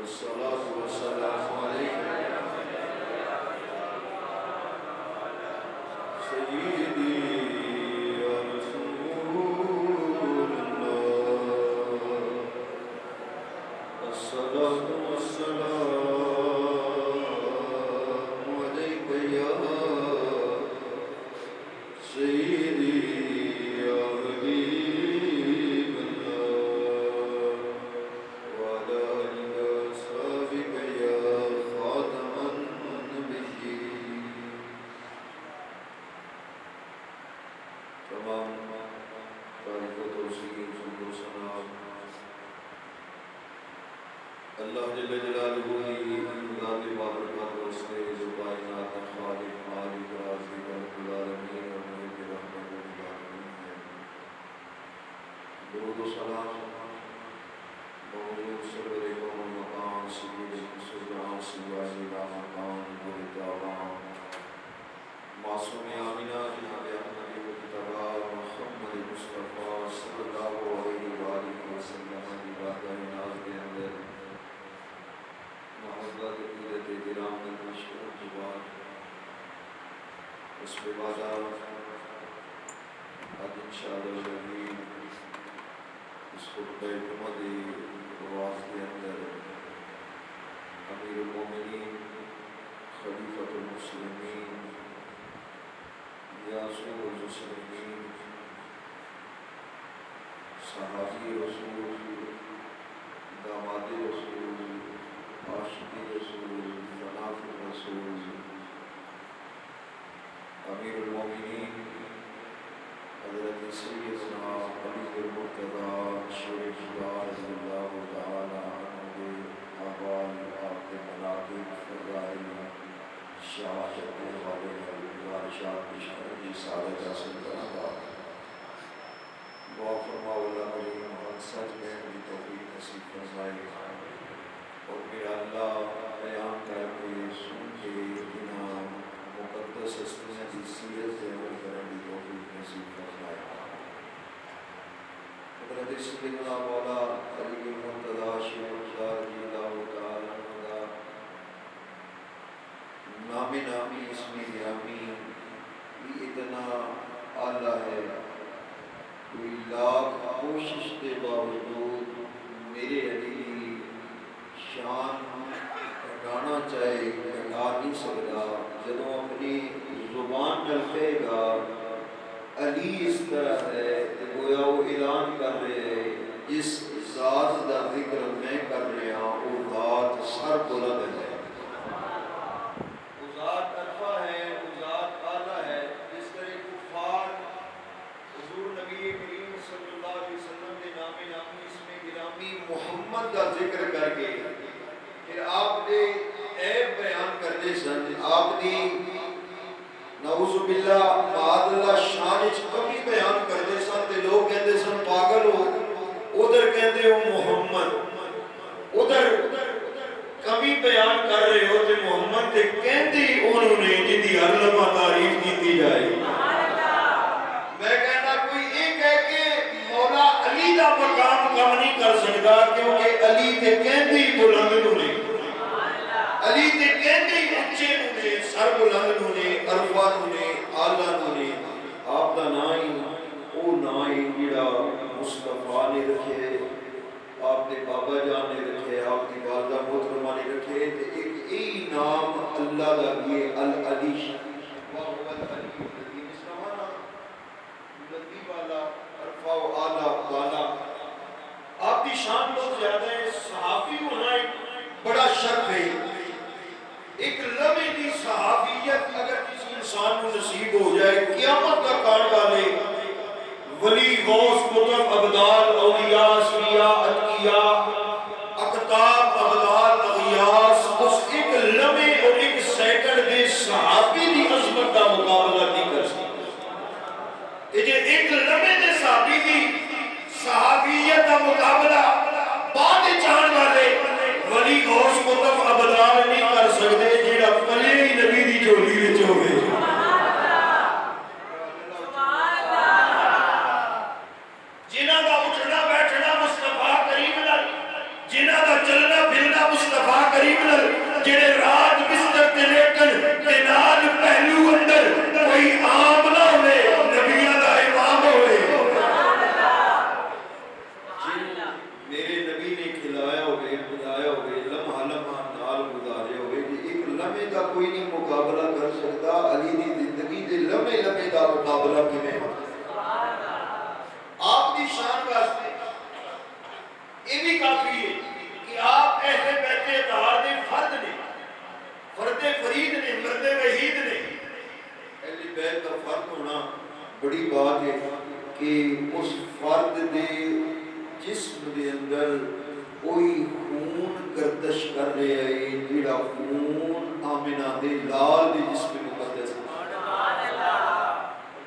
الصلاة والسلام عليك سيدي يا رسول الله. الصلاة والسلام عليك يا سيدي يا حبيب الله، وعلى آلك وأصحابك يا خاتم النبيين. تمام تعریف و توصیف حمد و ثنا اللہ جل جلالہ کی ذات بابرکت واسطے جو کائنات خالق مالک رازق رب العالمین اور مالک رحمت للعالمین ہے. درود و سلام محمود سرور قوم مقام سید سلطان سیاہ مقام گلتابان معصوم آمینہ جناب احمد مجتبی محمد مصطفیٰ صلی اللہ علیہ وآلہ وسلم کی بارگاہ ناز کے اندر محبت عقیدت کرام میں مشکل کے بعد اس کے بعد آج انشاءاللہ العزیز اس خطبہ جمعہ رواز کے اندر امیر المومنین خلیفۃ المسلمین یاسر المسلمین صحابی رسول داماد رسول عاشق رسول جناب رسول امیر المومنین حضرت سیدنا علی المرتضی شیخ رضی اللہ تعالی عنہ احوال آپ کے مناقب فضائل شہادت والے بادشاہ کی شرعی سعادت حاصل کرنا دعا فرما اللہ کریم اور سچ میں بھی توفیق نصیب فرمائے اور میرا اللہ بیان کر کے سن کے انعام مقدس ہستیاں کی سیرت سے عمل کرنے کی توفیق نصیب فرمائے. حضرت سیدنا مولا علی المرتضی شیخ رضی اللہ تعالی عنہ نام نامی اسم گرامی یہ اتنا اعلیٰ ہے کوئی لاکھ کوشش کے باوجود میرے علی شان گھٹانا چاہے گھٹا نہیں سکتا. جدوں اپنی زبان نال کہے گا علی اس طرح ہے کہ گویا وہ اعلان کر رہے ہیں جس ذات کا ذکر میں کر رہا ہوں وہ ذات سر بلند ہے، وہ ذات عرفہ ہے، وہ ذات اعلیٰ ہے. جس طرح کفار حضور نبی کریم صلی اللہ علیہ وسلم کے نام نامی اسم گرامی محمد کا ذکر کر کے پھر آپ نے عیب بیان کرنے سن، آپ نے نعوذ باللہ معاذ اللہ شان وچ کمی بیان کرتے سن تے لوگ کہندے سن پاگل ہو، ادھر کہندے ہو محمد، ادھر کمی بیان کر رہے ہو تے محمد تے کہندی انہوں نے جدی ہر لمحہ تعریف کیتی جائے. میں کہنا کوئی ایک ہے کہ مولا علی دا مقام کم نہیں کر سکتا کیونکہ علی تے کہندی بلند نے، علی تے کہندی اچھے نے، سر بلند نے، عرفہ نے، اعلیٰ نے. آپ دا نام ہی او نام ہی جڑا مصطفیٰ نے رکھے، آپ نے بابا جان نے رکھے، آپ کی والدہ محترمہ نے رکھے تے ایک ای نام اللہ دا بھی العلی وَهُوَ الْعَلِيُّ الْعَظِيمُ. اس کا معنی بلندی والا، عرفہ و اعلیٰ والا. آپ کی شان بہت زیادہ ہے. صحابی ہونا ایک بڑا شرف ہے. ایک لمحے کی صحابیت اگر کسی انسان کو نصیب ہو جائے قیامت کا کان والے ولی غوث قطب ابدال اولیاء اسفیاء اتقیاء اقطاب ابدال اغیاس اس ایک لمحے اور ایک سیکنڈ دے صحابی دی عظمت کا مقابلہ نہیں کر سکتے. یہ ایک لمحے دے صحابی دی صحابیت کا مقابلہ بعد چاہن والے ولی غوث قطب ابدال نہیں کر سکتے جیڑا پلے ہی نبی دی جھولی وچ ہوے. جنہاں دا اٹھنا بیٹھنا مصطفیٰ کریم نال، جنہاں دا چلنا پھرنا مصطفیٰ مقابلہ کیویں آپ دی شان واسطے یہ بھی کافی ہے کہ آپ اہل بیت اطہار دے فرد نے، فرد فرید نے، مرد وحید نے۔ اہل بیت کا فرد ہونا بڑی بات ہے کہ اس فرد دے جسم دے اندر کوئی خون گردش کر رہے ہے، جڑا خون آمنہ دے لال دے جسم مقدس ہے۔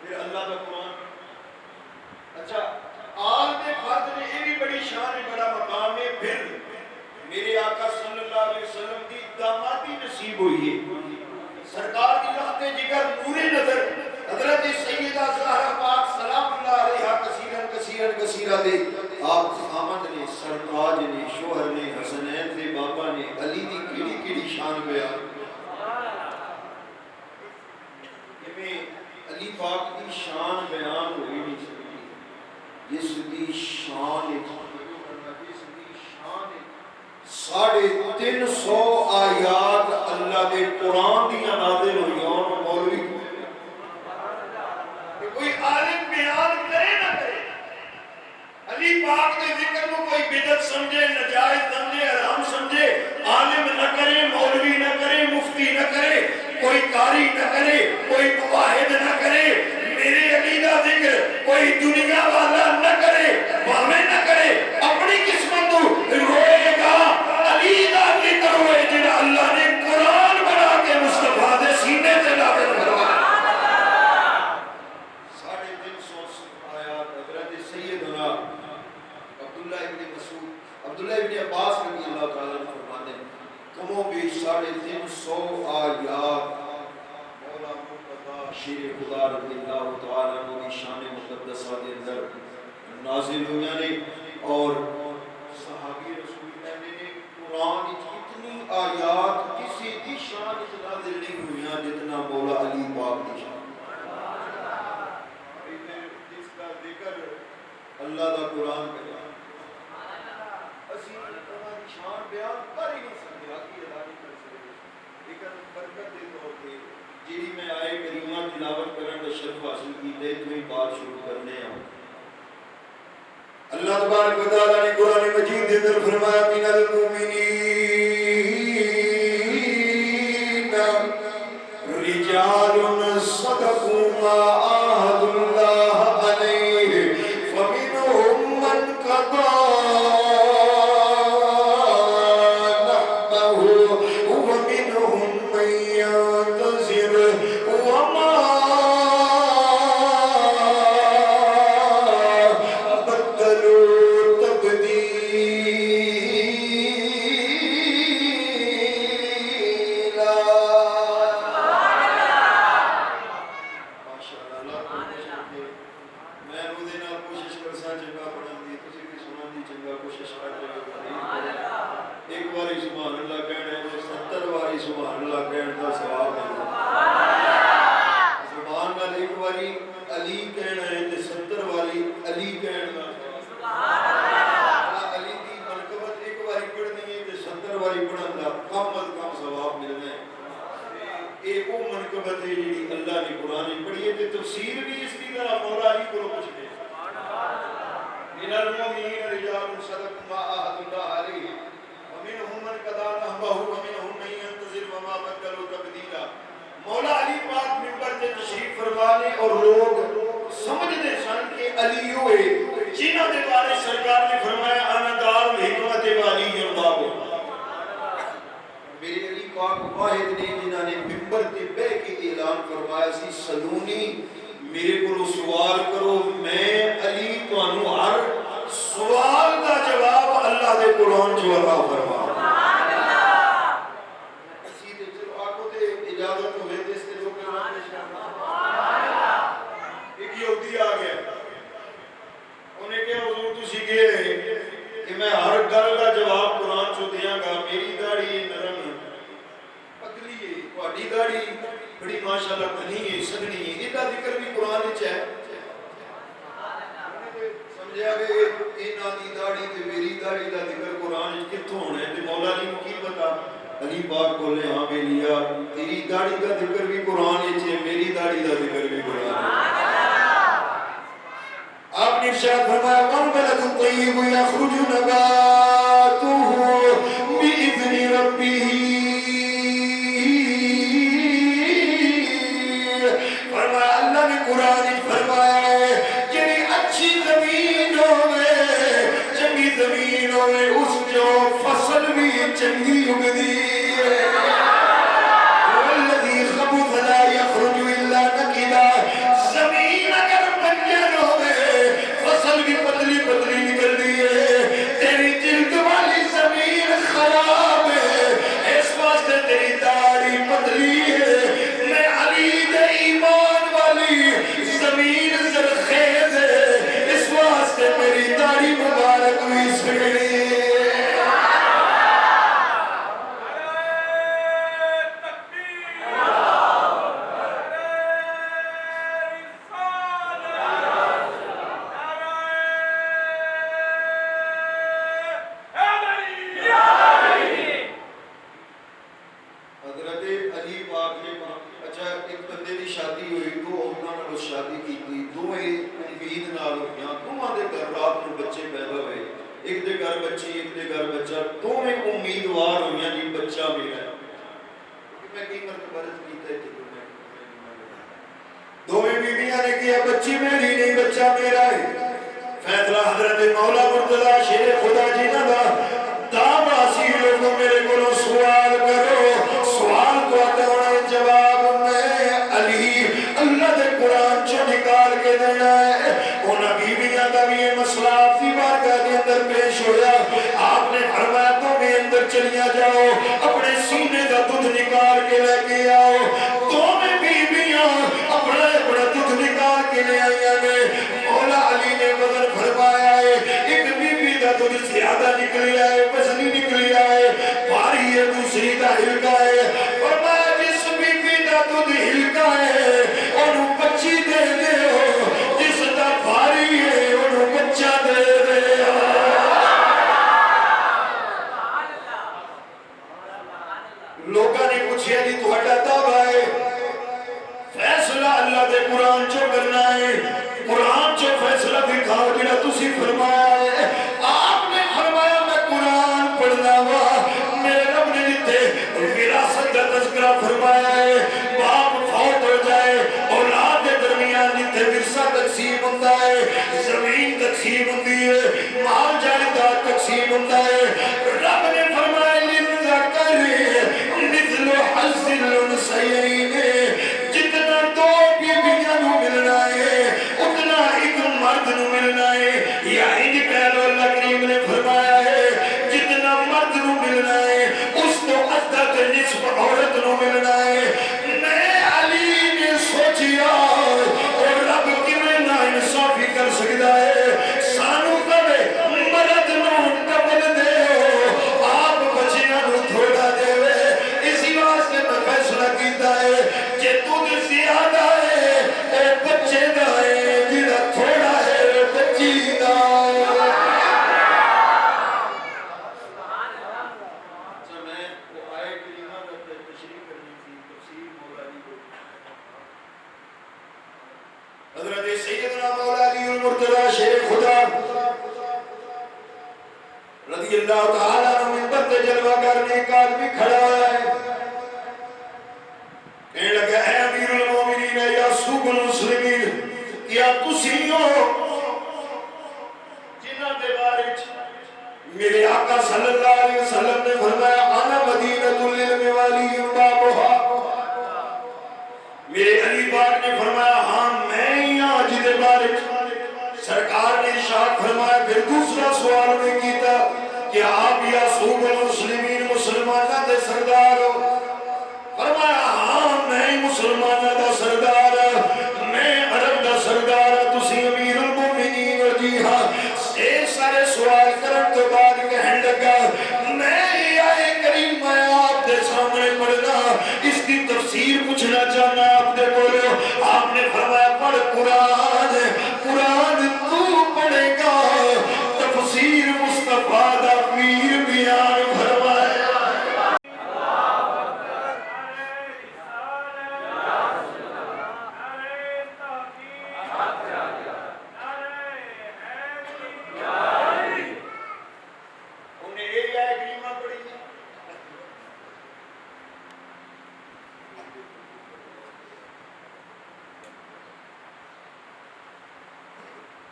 پھر اللہ کا قرآن اچھا آل دے فرد نے یہ بھی بڑی شان ہے، بڑا مقام ہے۔ پھر میرے آقا صلی اللہ علیہ وسلم کی دامادی نصیب ہوئی ہے، سرکار کی لخت جگر نور نظر حضرت سیدہ زہرا پاک سلام اللہ علیہا کثیرن کثیرن کثیرہ دے آپ خامد نے، سرتاج نے، شوہر نے، حسنین دے بابا نے، علی دی کیڑی کیڑی شان بیان۔ علی پاک دی شان بیان ہوئی نہیں سکتی، جس دی شان 350 آیات اللہ دے قرآن دیا نازل ہوئی اور مولوی کوئی عالم بیان کرے نہ کرے، علی پاک دے ذکر کو کوئی بدعت سمجھے، نجائز سمجھے، حرام سمجھے، عالم نہ کرے، مولوی نہ کرے، مفتی نہ کرے، کوئی قاری نہ کرے، کوئی مواحد نہ کرے، میرے علی دا ذکر کوئی دنیا والا نہ کرے، بھاوے نہ کرے، اپنی قسمت تو روئے گا۔ علی دا ذکر ہوئے جنہا اللہ نے قرآن بنا کے مصطفیٰ دے سینے سے نازل کروایا۔ 350 آیات حضرت سیدنا عبداللہ ابن مسعود، عبداللہ ابن عباس رضی اللہ تعالیٰ نے فرماتے ہیں کم و بیش 350 آیات مولا مرتضی شیر خدا رضی اللہ تعالیٰ عنہ کی شان مقدسہ کے اندر نازل ہوئے نے، اور صحابی رسول اللہ نے قرآن اتنی آیات کسی دی شان نازل نہیں ہوئی جتنا مولا علی پاک کی شان۔ جس کا ذکر اللہ دا قرآن کرے اسی اللہ کی شان بیان کر ہی نہیں سکتے، آگے ادا نہیں کر سکتے، لیکن برکت دے طور پہ جیڑی میں آئے کریمہ تلاوت کرنے کا شرف حاصل کی دے تو ہی بات شروع کرنے ہیں۔ اللہ تبارک و تعالیٰ نے قرآن مجید دے اندر فرمایا من المؤمنین رجال صدقوا ما عاهدوا اللہ علیہ فمنهم من قضى تیری داڑھی کا ذکر بھی قرآن ہے، میری داڑھی کا ذکر بھی قرآن ہے۔ طيب يخرج نباته بإذن ربه. فرمایا اللہ نے قرآن فرمایا ہے جنہی اچھی زمین ہوئے چنگی زمین ہوئے اس جو فصل بھی چنگی اگدی ہے. والذی خبث لا یخرج الا نکدا. زمین اگر بنجر ہوئے فصل بھی پتلی پتلی نکل دی ہے. تیری جلد والی زمین خراب ہے اس واسطے تیری داڑھی پتلی ہے. میں علی دے ایمان والی زمین زرخیز ہے اس واسطے میری داڑھی مبارک ہوئی سکڑی ہے.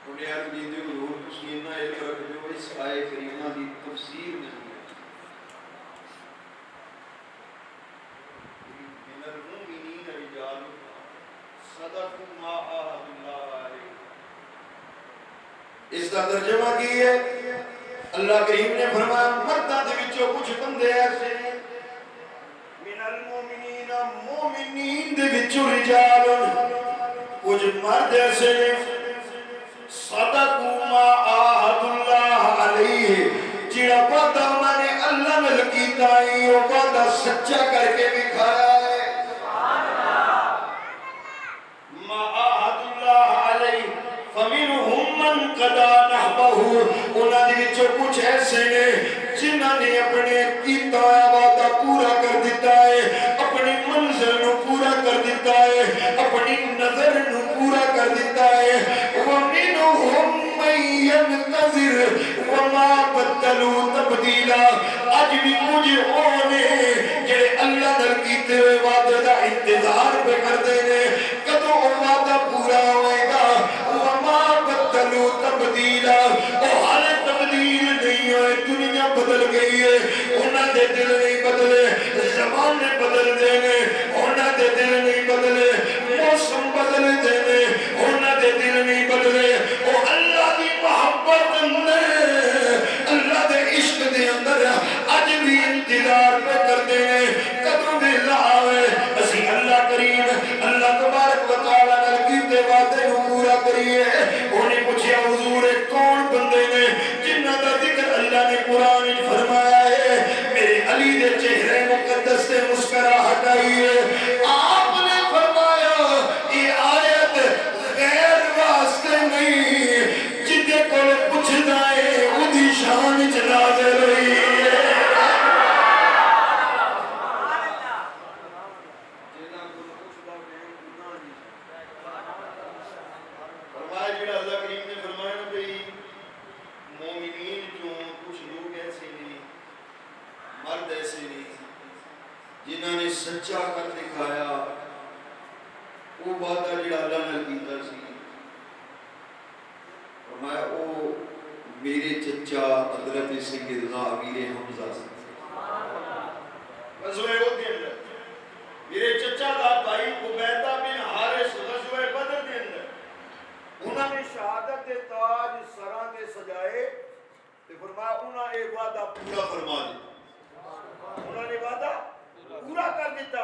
انہیں عرض کی تھی حضور تسی اتنا علم رکھ جو اس آئے کریمہ دی تفسیر نہیں ہے من المؤمنین رجال صدقوا ما عاهدوا اللہ علیہ. اس کا ترجمہ کی ہے اللہ کریم نے فرمایا مرداں دے وچوں کچھ بندے ایسے ہیں من المؤمنین مومنین دے وچوں رجال کچھ مرد ایسے ہیں صدقوا ما عاهدوا اللہ علیہ جڑا وعدہ انہوں نے اللہ نال کیتا ہے وہ وعدہ سچا کر کے دکھایا ہے. ما عاهدوا اللہ علیہ فمنهم من قضى نحبه انہاں دے وچوں کچھ ایسے نے جنہاں نے اپنے کیتا ہوا وعدہ پورا کر دیتا ہے اپنی منزل نو پورا کر دیتا ہے اپنی نظر نو پورا کر دیتا ہے. ومنهم من ينتظر وما بدلوا تبديلا اج بھی کچھ ہونے جڑے اللہ نال کیتے ہوئے وعدے دا انتظار پہ کردے نے کدوں وہ وعدہ پورا ہوئے گا. وما بدلوا تبدیلا وہ حال تبدیل نہیں ہوئے دنیا بدل گئی ہے انہاں دے دل نہیں بدلے زمانے بدل دینے انہاں دے دل نہیں بدلے موسم بدل دینے انہاں دے دل نہیں بدلے وہ اللہ دی محبت اندر اللہ دے عشق دے اندر اج بھی انتظار پہ کر دینے قدر ویلا آوے اسی اللہ کریم اللہ تبارک و تعالی نال کیتے وعدے نو پورا کریے. انہیں پوچھا حضور کون بندے نے جنہاں دا ذکر اللہ نے قرآن وچ فرمایا ہے میرے علی دے چہرے مقدس سے مسکراہٹ آئی ہے. آپ نے فرمایا یہ آیت غیر واسطے نہیں جدے کول پوچھدا ہے اودی شان وچ نازل ہوئی ہے. جنہاں نے سچا کر دکھایا وہ وعدہ جڑا اللہ نے کیتا سی فرمایا وہ میرے چچا حضرت سیدنا امیر حمزہ سے غزوہ احد کے اندر میرے چچا دا بھائی عبیدہ بن حارث غزوہ بدر کے اندر انہوں نے شہادت کے تاج سراں تے سجائے تے فرمایا انہاں ایک وعدہ پورا فرما دیا انہوں نے وعدہ پورا کر دیتا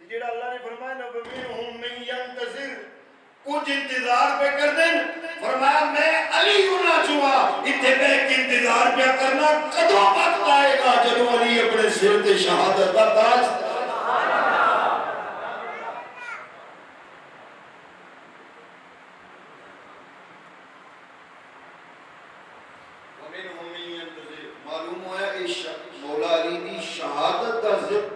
جیڑا اللہ نے فرمایا وَمِنْهُمْ مَن يَنْتَظِرُ کچھ انتظار پہ کر دیں فرمایا میں علی ہونا چوا اتنے بیک انتظار پہ کرنا کدوں وقت آئے گا جدو علی اپنے سر تے شہادت کا تاج وَمِنْهُمْ مَن يَنْتَظِرُ معلوم ہوا ہے مولا علی دی شہادت کا ذکر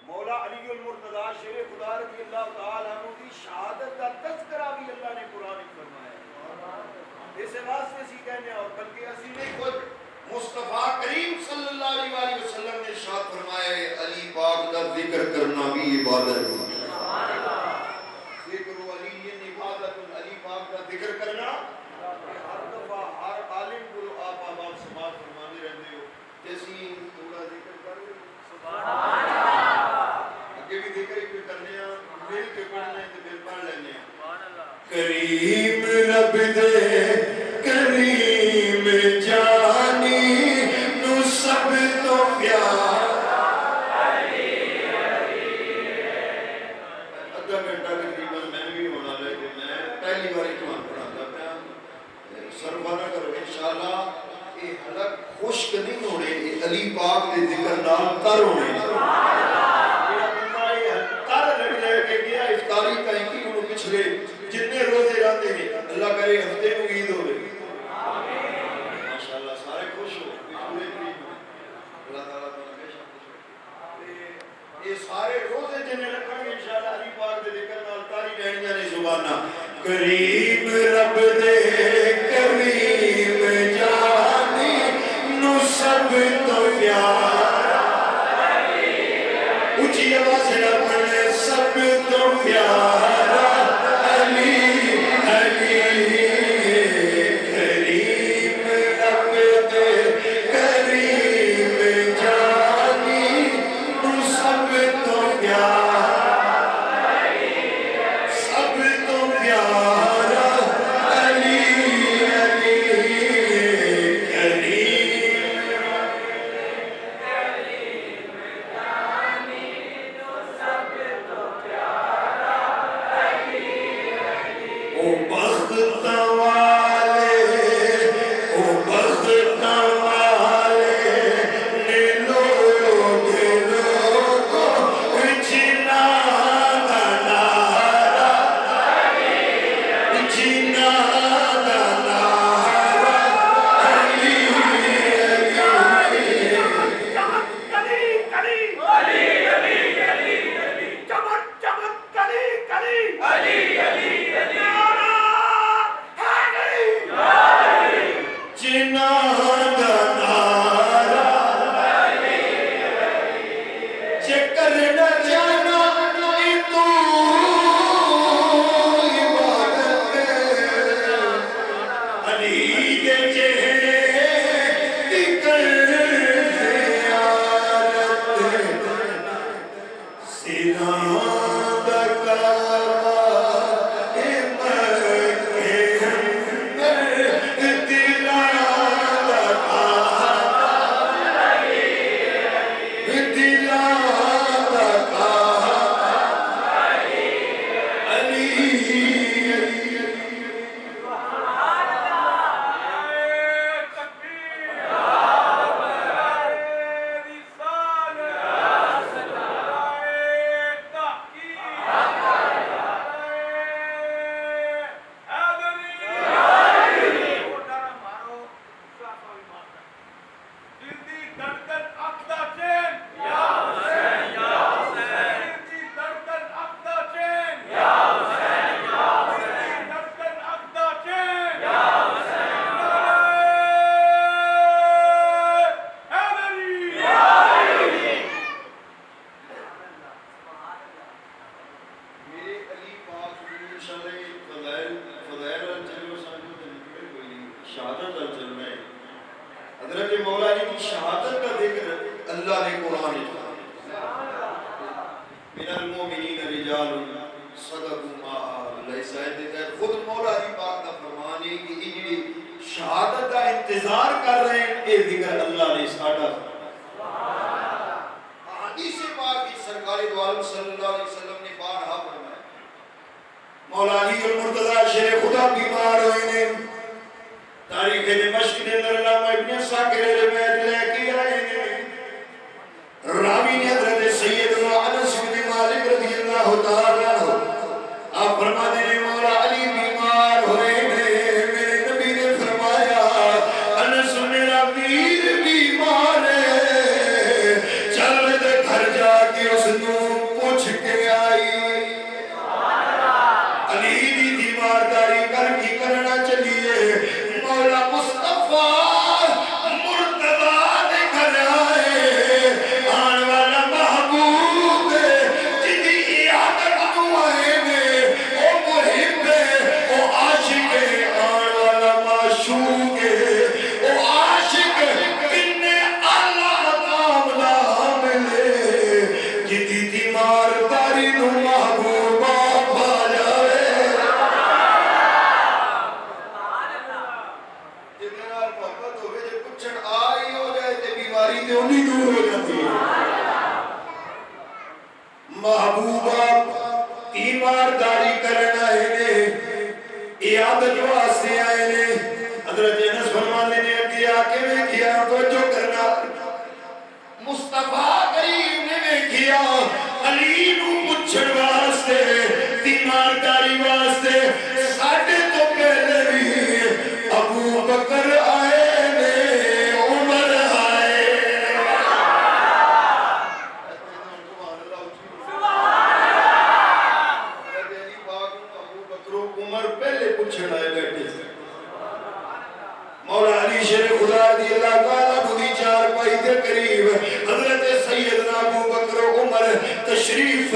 مولا علی المرتضی شیر خدا رضی اللہ تعالی عنہ کی شہادت کا تذکرہ بھی اللہ نے قرآن میں فرمایا ہے. اس واسطے اسی کہنے اور بلکہ اسی نے خود مصطفیٰ کریم صلی اللہ علیہ وسلم نے ارشاد فرمایا ہے علی پاک کا ذکر کرنا بھی عبادت ہے. ذکر علی عبادت علی پاک کا ذکر کرنا ہر دفعہ ہر عالم کو آپ آباد سماعت فرمانے رہتے ہو جیسی تھوڑا ذکر کر رہے ہو سبحان اللہ بھی ذکر ایک کرنے ہیں مل کے پڑھنے ہیں تو پھر پڑھ لینے ہیں. کریم رب دے کریم جانی نو سب تو پیار ادھا گھنٹہ تقریباً میں بھی ہونا لے کہ میں پہلی بار ایمان پڑھاتا پیا سرفا نہ کرو انشاءاللہ یہ حلق خشک نہیں ہونے علی پاک دے ذکر نام تر ہونے افطاری تحقیق انہوں پچھلے جتنے روزے رہتے ہیں اللہ کرے ہفتے کو عید ہو رہے ماشاءاللہ سارے خوش ہو اللہ تعالیٰ تو ہمیشہ خوش ہو. یہ سارے روزے جنہیں رکھیں گے انشاءاللہ علی پاک دے ذکر نال تاری رہنیاں نے زبانہ کریم رب دے کریم جانی نو سب تو پیار اونچی آواز سے پڑھنے سب تو پیار حضرت مولا علی کی شہادت کا ذکر اللہ نے قرآن میں من المومنین رجال صدقوا ما عاهدوا علیہ سایدہ خود مولا علی پاک کا فرمان ہے کہ انہی شہادت کا انتظار کر رہے ہیں اے ذکر اللہ نے ساڑھا حدیث پاک کی سرکار دو عالم صلی اللہ علیہ وسلم نے بارہا فرمایا مولا علی المرتضی شیر خدا بیمار ہوئے نے تاریخ دمشق کے اندر علامہ ابن ساکر روایت لے کے آئے ہیں راوی نے حضرت سیدنا انس بن مالک رضی اللہ تعالی عنہ آپ فرماتے ہیں مولا علی بیمار ہوئے ہیں میرے نبی نے فرمایا انس میرا پیر بیمار ہے چل دے گھر جا کے اس کو پوچھ کے آئی علی دی دیوارداری کر کی کرنا چلیے مولا مصطفیٰ مرتضیٰ نے گھر آئے آن والا محبوب جدی عادت نوائے میں او محب او عاشق آن والا معشوق او عاشق انہیں اللہ مقام لا ملے جدی دیمار داری نو محبوبہ پا جائے دونی دور ہو جاتی ہے محبوبہ تیمارداری کرنا ہے نے عیادت واسطے آئے نے حضرت انس فرمانے نے کیا کہ میں کیا تو جو کرنا مصطفیٰ کریم نے کیا علی نو پچھڑ واسطے تیمارداری واسطے ساڑھے تو پہلے بھی ابو بکر آئے مولا علی شیر خدا رضی اللہ تعالیٰ بودی چار پائی کے قریب حضرت سیدنا ابو بکر عمر تشریف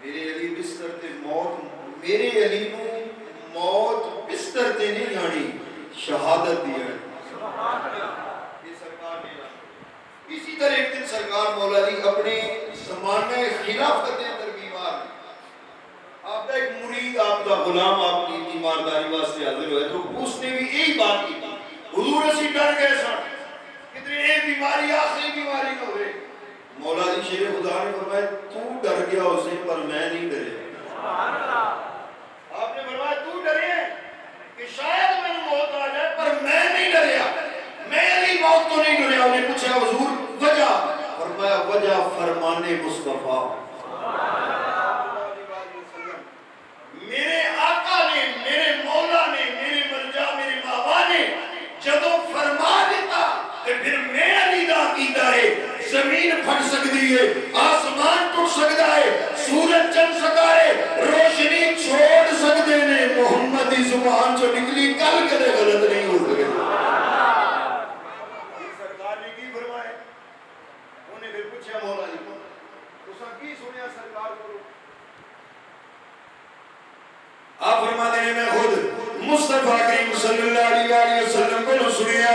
میرے علی بستر تے موت، میرے علی نو موت بستر تے نہیں آنی، شہادت دی آنی۔ یہ سرکار نے آنی۔ اسی طرح ایک دن سرکار مولا علی اپنے زمانہ خلافت اندر بیمار ہیں۔ آپ کا ایک مرید، آپ کا غلام آپ کی تیمارداری واسطے حاضر ہوئے تو اس نے بھی یہی بات کی تھی۔ حضور اسی ڈر گئے سن کتنے اے بیماری آخری بیماری نہ ہوئے۔ مولا علی شیر خدا نے فرمایا تو ڈر گیا اسے پر میں نہیں ڈرے۔ آپ نے فرمایا تو ڈرے کہ شاید میں موت آ جائے پر میں نہیں ڈریا، میں علی موت تو نہیں ڈریا۔ انہیں پوچھا حضور وجہ؟ فرمایا وجہ فرمان مصطفیٰ، میرے آقا نے، میرے مولا نے، میرے ملجا، میرے بابا نے جدوں فرما دیتا کہ پھر میں علی دا عقیدہ ہے زمین پھٹ سکتی ہے، آسمان ٹوٹ سکتا ہے، سورج چل سکتا ہے، روشنی چھوڑ سکتے ہیں، محمد کی زبان جو نکلی کل کدے غلط نہیں ہو سکے۔ سرکار نے کی فرمایا؟ انہیں پھر پوچھا مولا علی کو تو سب کی سنیا سرکار کو؟ آپ فرماتے ہیں میں خود مصطفیٰ کریم صلی اللہ علیہ وسلم کو نہ سنیا،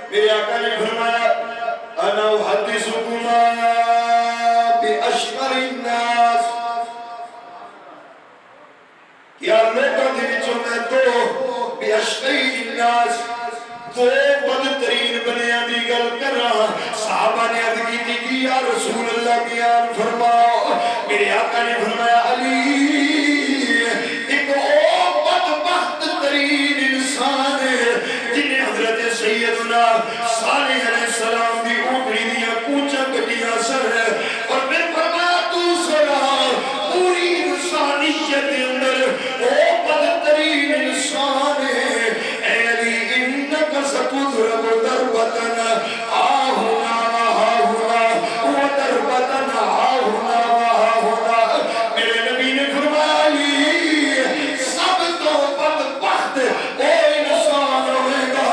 میرے آقا نے فرمایا انا احدثکما باشقر الناس، کیا لوگوں کے وچوں میں تو باشقر الناس دو بدترین بنیاں دی گل کر رہا۔ صحابہ نے عرض کی تھی کہ یا رسول اللہ بیان فرماؤ، میرے آقا نے فرمایا علی سیدنا صالح علیہ السلام دی اوپری دیا کوچا کٹیا سر ہے، اور پھر فرمایا تو سنا پوری انسانیت اندر او بدترین انسان ہے، اے علی انکا ستضرب ضربتن آہنا وآہنا وضربتن آہنا وآہنا۔ میرے نبی نے فرمایا علی سب تو بدبخت او انسان ہوئے گا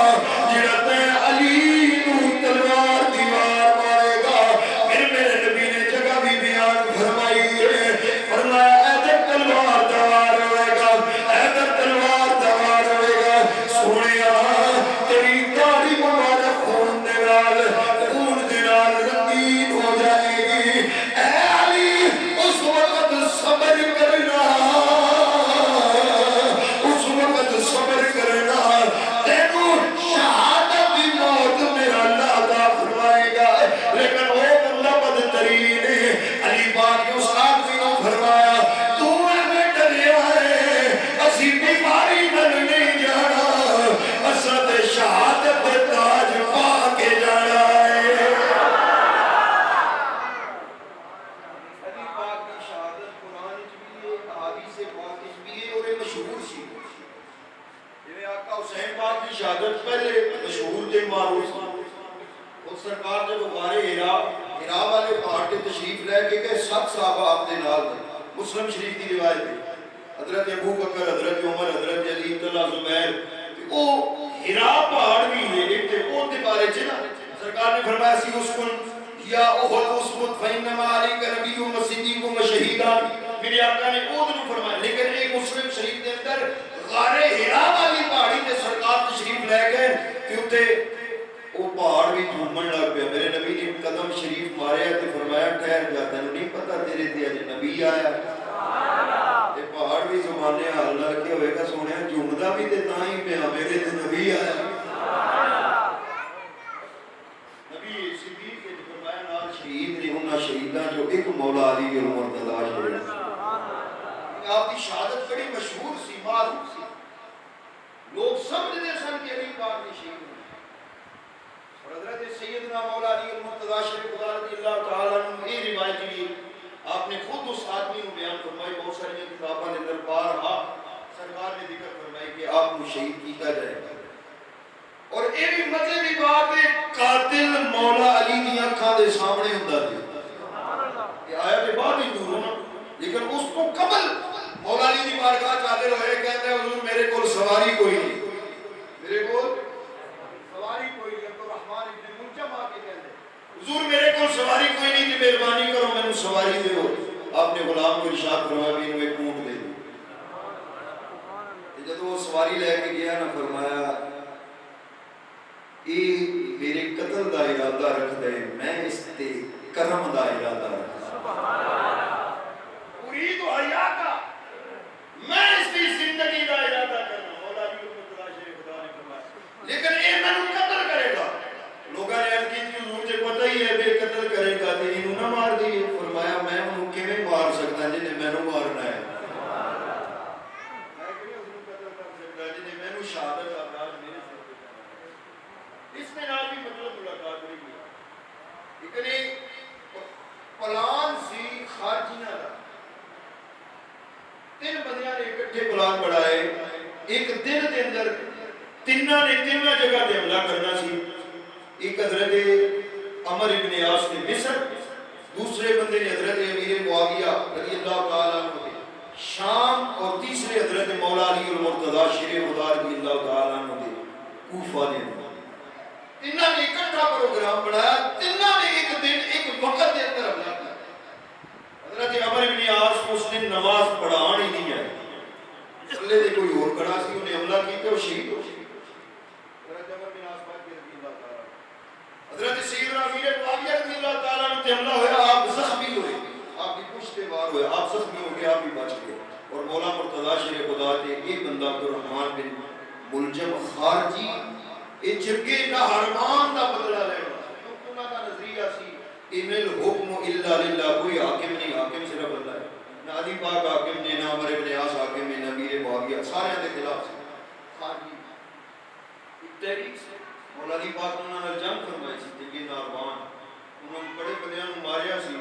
مسلم شریف کی روایت ہے، حضرت ابو بکر، حضرت عمر، حضرت علی، طلحہ، زبیر، وہ ہرا پہاڑ بھی ہے ایک تے وہ تے بارے چھنا سرکار نے فرمایا سی اسکن یا احد اسمت فینما علیک نبی و صدیق و شہیدان، میرے آقا نے احد نو فرمایا، لیکن ایک مسلم شریف کے اندر غار ہرا والی پہاڑی تے سرکار تشریف لے گئے کہ اتے وہ پہاڑ بھی جھومن لگ پیا، میرے نبی نے قدم شریف ماریا تے فرمایا ٹھہر جا، تینوں نہیں پتا تیرے تے اج نبی آیا، یہ پہاڑ بھی زمانے حال نہ رکھے ہوئے گا سونے جھومدا بھی تے تاں ہی پیا، میرے تے نبی آیا۔ نبی صدیق کے فرمایا نال شہید نے انہاں شہیداں جو ایک مولا علی المرتضی شہید، آپ کی شہادت بڑی مشہور سی، معروف سی، لوگ سمجھتے سن کہ علی پاک نے شہید ہوئے، اور حضرت سیدنا مولا علی المرتضی شریف رضی اللہ تعالیٰ عنہ یہ روایت بھی آپ نے خود اس آدمی کو بیان فرمائی، بہت ساری کتابوں نے اندر بارہا سرکار نے ذکر فرمائی کہ آپ کو شہید کیتا جائے گا، اور یہ بھی مزے کی بات ہے قاتل مولا علی کی آنکھاں دے سامنے ہوندا سی، یہ آیا تے بعد ہی دور ہونا، لیکن اس کو قبل مولا علی دی بارگاہ چ حاضر ہوئے کہتے ہیں حضور میرے کول سواری کوئی نہیں، میرے کول سواری کوئی نہیں، عبدالرحمن ابن ملجم آ کے کہتے ہیں حضور میرے کول سواری کوئی نہیں تھی، مہربانی کرو میں نے سواری دے ہو، آپ نے غلام کو ارشاد فرمایا بھی انہوں ایک اونٹ دے دو. جب وہ سواری لے کے گیا نا فرمایا یہ میرے قتل دا ارادہ رکھ دے میں اس تے کرم دا ارادہ رکھ اريد حیاکا میں اس کی زندگی دا ارادہ کرنا. مولا علی المرتضیٰ شیخ خدا نے فرمایا لیکن اے میں نے قتل کرے گا. لوگاں نے عرض کی تھی حضور سے پتہ ہی ہے بے قتل کرے گا تے انہوں نہ مار دی. فرمایا میں انہوں کیویں مار سکتا جنہیں میں نے مارنا ہے. شہادت آباد میرے سے اس میں نال بھی مطلب ملاقات ہوئی ہے. لیکن پلان سی خارجیاں دا 3 بندیاں نے اکٹھے پلان بڑھائے. ایک دن دے اندر تیناں نے تیناں جگہ تے حملہ کرنا سی. ایک حضرت عمر ابن عاص نے مصر, دوسرے بندے نے حضرت امیر معاویہ رضی اللہ تعالیٰ عنہ شام, اور تیسرے حضرت مولا علی المرتضیٰ شیر خدا رضی اللہ تعالیٰ عنہ دے کوفہ دے. تینوں نے اکٹھا پروگرام بنایا. تینوں نے ایک دن ایک وقت دے اندر حملہ کیا. حضرت عمر بن عاص کو اس نے نماز پڑھان ہی نہیں آئی. مسلے دے کوئی اور کھڑا سی, انہیں حملہ کیا تو شہید ہو گئے. حضرت عمر بن عاص رضی اللہ تعالیٰ, حضرت سیدنا امیر معاویہ رضی اللہ تعالیٰ عنہ تے حملہ ہوا, آپ زخمی ہوئے, آپ کی پشت وار ہوئے, آپ زخمی ہو گئے, آپ بھی بچ گئے. اور مولا مرتضیٰ شیر خدا تے ایک بندہ عبدالرحمن بن ملجم خارجی یہ جرگے نہارمان دا بدلہ لینا. کیونکہ انہاں دا نظریہ سی ان الحکم الا للہ, کوئی حاکم نہیں, حاکم صرف اللہ ہے. نہ علی پاک حاکم نے, نہ عمر بن عاص حاکم نے, نہ امیر معاویہ, سارے دے خلاف سے خارجی تحریک سے. مولا علی پاک نے انہاں نال جنگ فرمائی سی جرگے نہارمان. انہوں نے بڑے بندیاں نوں ماریا سی.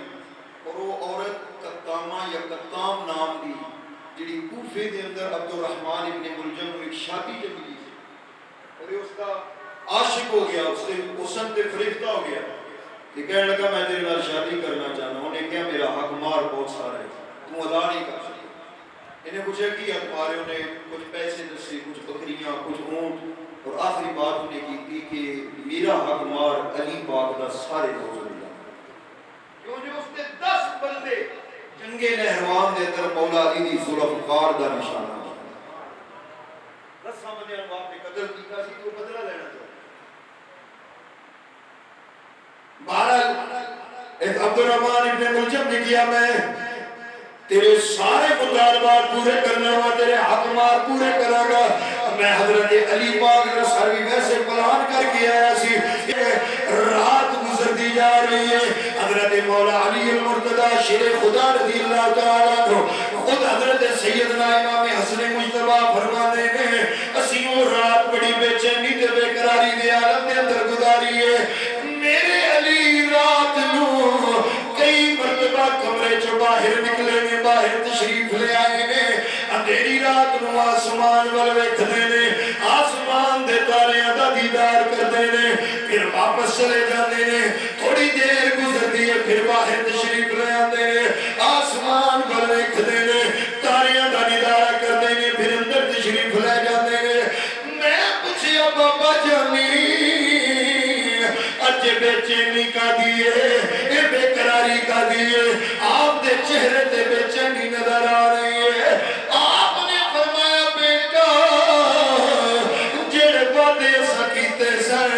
اور وہ عورت قطامہ یا قطام نام دی جڑی کوفے دے اندر عبدالرحمن ابن ملجم کو ایک شادی جمعی سی, اور یہ اس کا عاشق ہو گیا, اس سے حسن تے فریفتہ ہو گیا. یہ کہنے لگا میں تیرے نال شادی کرنا چاہنا. انہوں نے کہا میرا حق مار بہت سارا ہے, تم ادا نہیں کر سکتے. انہیں پوچھا کی حق مارے, انہیں کچھ پیسے دسے, کچھ بکریاں, کچھ اونٹ, اور آخری بات انہیں کی تھی کہ میرا حق مار علی پاک دا سارے روز ملا. کیوں جو اس نے 10 بندے جنگے نہروان دے اندر مولا علی دی ذوالفقار دا نشانہ 10 بندے نے باپ نے قتل کیتا سی تو بدلہ لینا چاہتا. بہرحال ایک عبدالرحمن ابن ملجم نے کیا میں تیرے سارے مطالبات پورے کرنا ہوا, تیرے حق مار پورے کرا گا. میں حضرت علی پاک نے سروی ویسے پلان کر کے آیا سی. رات گزرتی جا رہی ہے. حضرت مولا علی المرتضیٰ شیر خدا رضی اللہ تعالیٰ عنہ خود حضرت سیدنا امام حسن مجتبیٰ فرمانے نے اسی وہ رات بڑی بے چینی تے بے قراری دے عالم دے اندر گزاری ہے. میرے علی رات نو کئی مرتبہ کمرے چو باہر نکلے نے, باہر تشریف لے آئے نے. اندھیری رات نو آسمان وال ویکھدے نے, آسمان دے تاریاں دا دیدار کردے نے, پھر واپس چلے جاندے نے. تھوڑی دیر گزرتی ہے پھر باہر تشریف لے آندے نے, آسمان وال ویکھدے نے, تاریاں دا دیدار کردے نے, پھر اندر تشریف لے جاندے نے. میں پوچھیا بابا جانی اج بے چینی کا دیئے, اے بے قراری کا دیئے, آپ دے چہرے تے بے چینی نظر آ رہی ہے. آپ نے فرمایا بیٹا جڑے وعدے سکیتے سر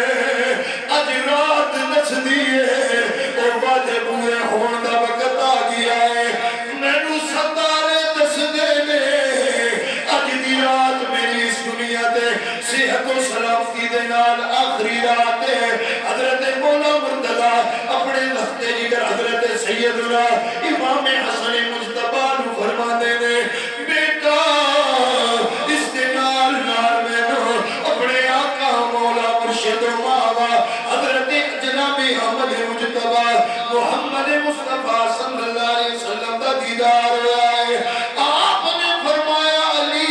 اج رات نچ دیئے, او وعدے پورے ہون دا وقت آ گیا ہے. مینوں ستارے دس دے نے اج دی رات میری اس دنیا تے صحت و سلامتی دے نال آخری رات ہے. حضرت مولا مرتضیٰ اپنے لخت جگر حضرت سیدنا امام حسن مجتبیٰ نو فرماندے نے بیٹا اس دے نال نال میں اپنے آقا مولا مرشد و ماوا حضرت جناب احمد مجتبیٰ محمد مصطفیٰ صلی اللہ علیہ وسلم دا دیدار ہوا ہے. آپ نے فرمایا علی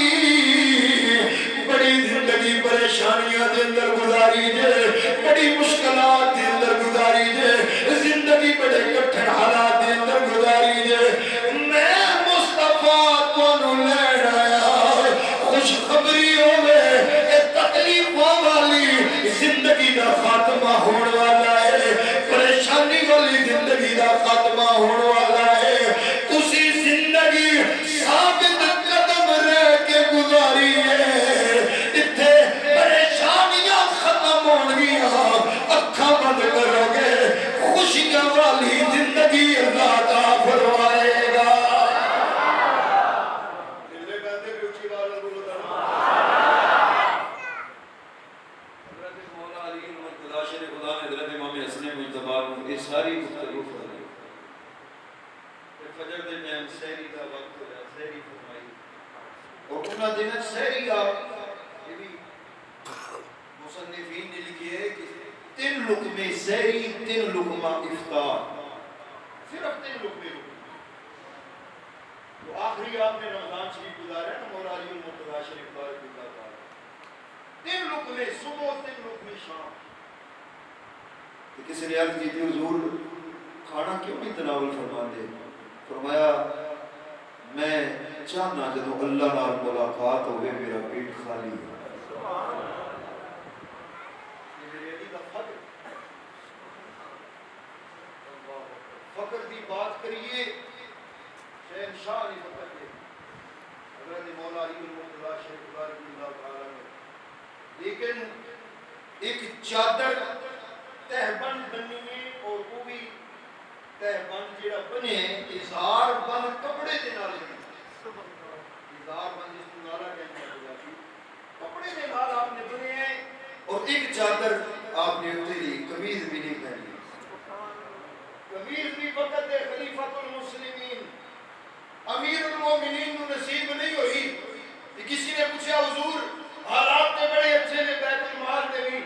بڑی زندگی پریشانیاں دے اندر گزاری جے, بڑی مشکلات دے اندر گزاری جے, زندگی بڑے کٹھن حالات دے اندر گزاری جے. میں مصطفیٰ کو لین آیا, خوشخبری ہوئے اے تکلیفوں والی زندگی دا خاتمہ ہون والا ہے, پریشانی والی زندگی دا خاتمہ ہون والا ہے. تسی زندگی انہاں دنوں سحری آپ یہ بھی مصنفین نے لکھی ہے کہ 3 لقمے سحری 3 لقمہ افطار، صرف 3 لقمے تو آخری آپ نے رمضان شریف گزارا ہے نا مولا علی المرتضیٰ شریف بارک اللہ تعالیٰ 3 لقمے صبح 3 لقمے شام. تو کسی نے عرض کی تھی حضور کھانا کیوں نہیں تناول فرماتے؟ فرمایا میں چاہنا جدو اللہ نال ملاقات ہوئے میرا پیٹ خالی ہے. یہ میرے علی کا فقر فقر کی بات کریے شہنشاہ نے فقر دے حضرت مولا علی المرتضیٰ شریف بارک اللہ تعالیٰ نے. لیکن ایک چادر تہبند بنی ہے اور وہ بھی تہبند جڑا بنے اظہار بند کپڑے دے نال بنے. اظہار بند اس کو نالا کہتے ہیں کپڑے دے نال آپ نے بنے ہیں اور ایک چادر آپ نے اتنے لی قمیض بھی نہیں پہنی. قمیض بھی وقت ہے خلیفۃ المسلمین امیر المومنین کو نصیب نہیں ہوئی. کسی نے پوچھا حضور حالات نے بڑے اچھے نے بیت المال میں بھی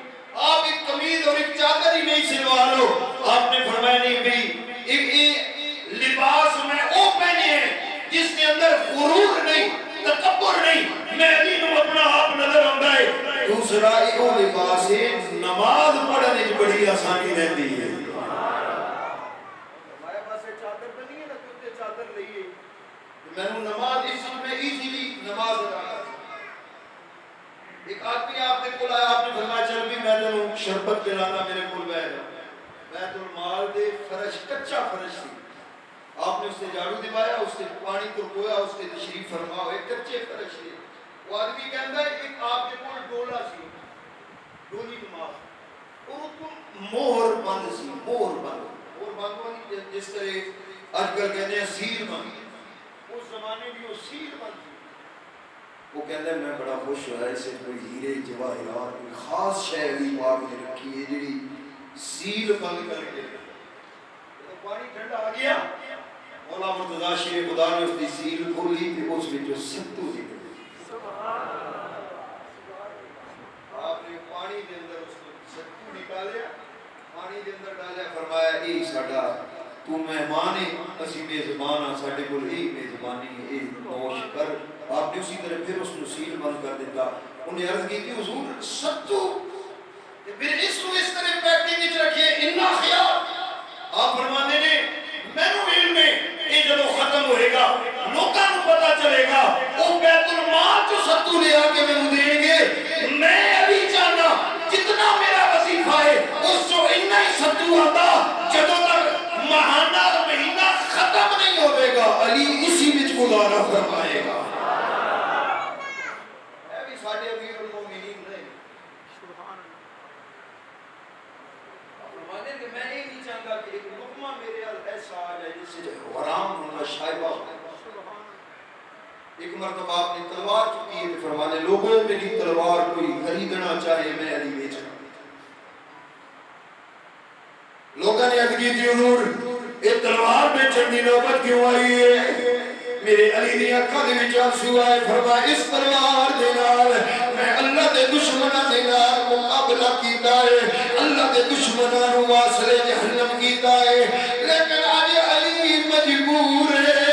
آپ ایک قمیض اور ایک چادر ہی نہیں سلوا لو. آپ نے فرمایا نہیں بھی ایک لباس میں او پہنے ہیں جس کے اندر غرور نہیں تکبر نہیں میں علی نو اپنا آپ نظر آندا ہے. دوسرا ایک لباس ہے نماز پڑھنے کی بڑی آسانی رہتی ہے. ہمارے پاس چادر بنی ہے نا کتے چادر لئیے میں نے نماز اس میں ایزیلی نماز ادا کر. ایک آدمی آپ نے کول آیا آپ نے فرمایا چل بھی میں تینوں شربت پلانا میرے کول بیٹھ جا. بیت المال دے فرش کچا فرش سی آپ نے اس سے جھاڑو دلوایا اس سے پانی ترکویا اس سے تشریف فرما ہوئے کچے فرش سے. وہ آدمی کہندا ہے ایک آپ کے کول ڈولا سی ڈولی نماز اور تو مہر بند سی مہر بند جس طرح آج کل کہتے ہیں سیل بند اس زمانے بھی وہ سیل بند سی. وہ کہتا ہے میں بڑا خوش ہوا ہے اسے کوئی ہیرے جواہرات کوئی خاص شے علی پاک نے رکھی ہے جڑی سیل بند کر کے تو پانی ٹھنڈا آ گیا مولا مرتضیٰ شریف خدا نے اس کی سیل کھولی تے اس وچ ستو نکلے. آپ نے پانی دے اندر اس کو ستو نکالیا پانی دے اندر ڈالیا فرمایا اے ساڈا تو مہمان ہے اسی میزبان ہاں ساڈے کول ایک میزبانی ہے اے نوش کر. آپ نے اسی طرح پھر اس کو سیل بند کر دیتا. انہیں عرض کی کہ حضور ستو پھر اس کو اس طرح پیکنگ وچ رکھے انہا خیال. آپ فرماتے نے مینوں علم ہے یہ جب ختم ہوئے گا لوگوں کو پتا چلے گا وہ بیت المال جو ستو لے آ کے مینوں دیں گے میں ابھی چاہنا جتنا میرا وظیفہ ہے اس جو اتنا ہی ستو آتا جدوں تک ماہانہ مہینہ ختم نہیں ہوئے گا علی اسی وچ گزارا فرمائے گا. ایک مرتبہ آپ نے تلوار چکی ہے فرمانے لوگوں میری تلوار کوئی خریدنا چاہے میں علی بیچنا. لوگوں نے عرض کی تھی حضور یہ تلوار بیچن دی نوبت کیوں آئی ہے؟ میرے علی دی اکھاں دے وچ آنسو آئے فرمایا اس تلوار دے نال میں اللہ دے دشمناں دے نال مقابلہ کیتا ہے اللہ دے دشمناں نو واصلے جہنم کیتا ہے لیکن آج علی مجبور ہے.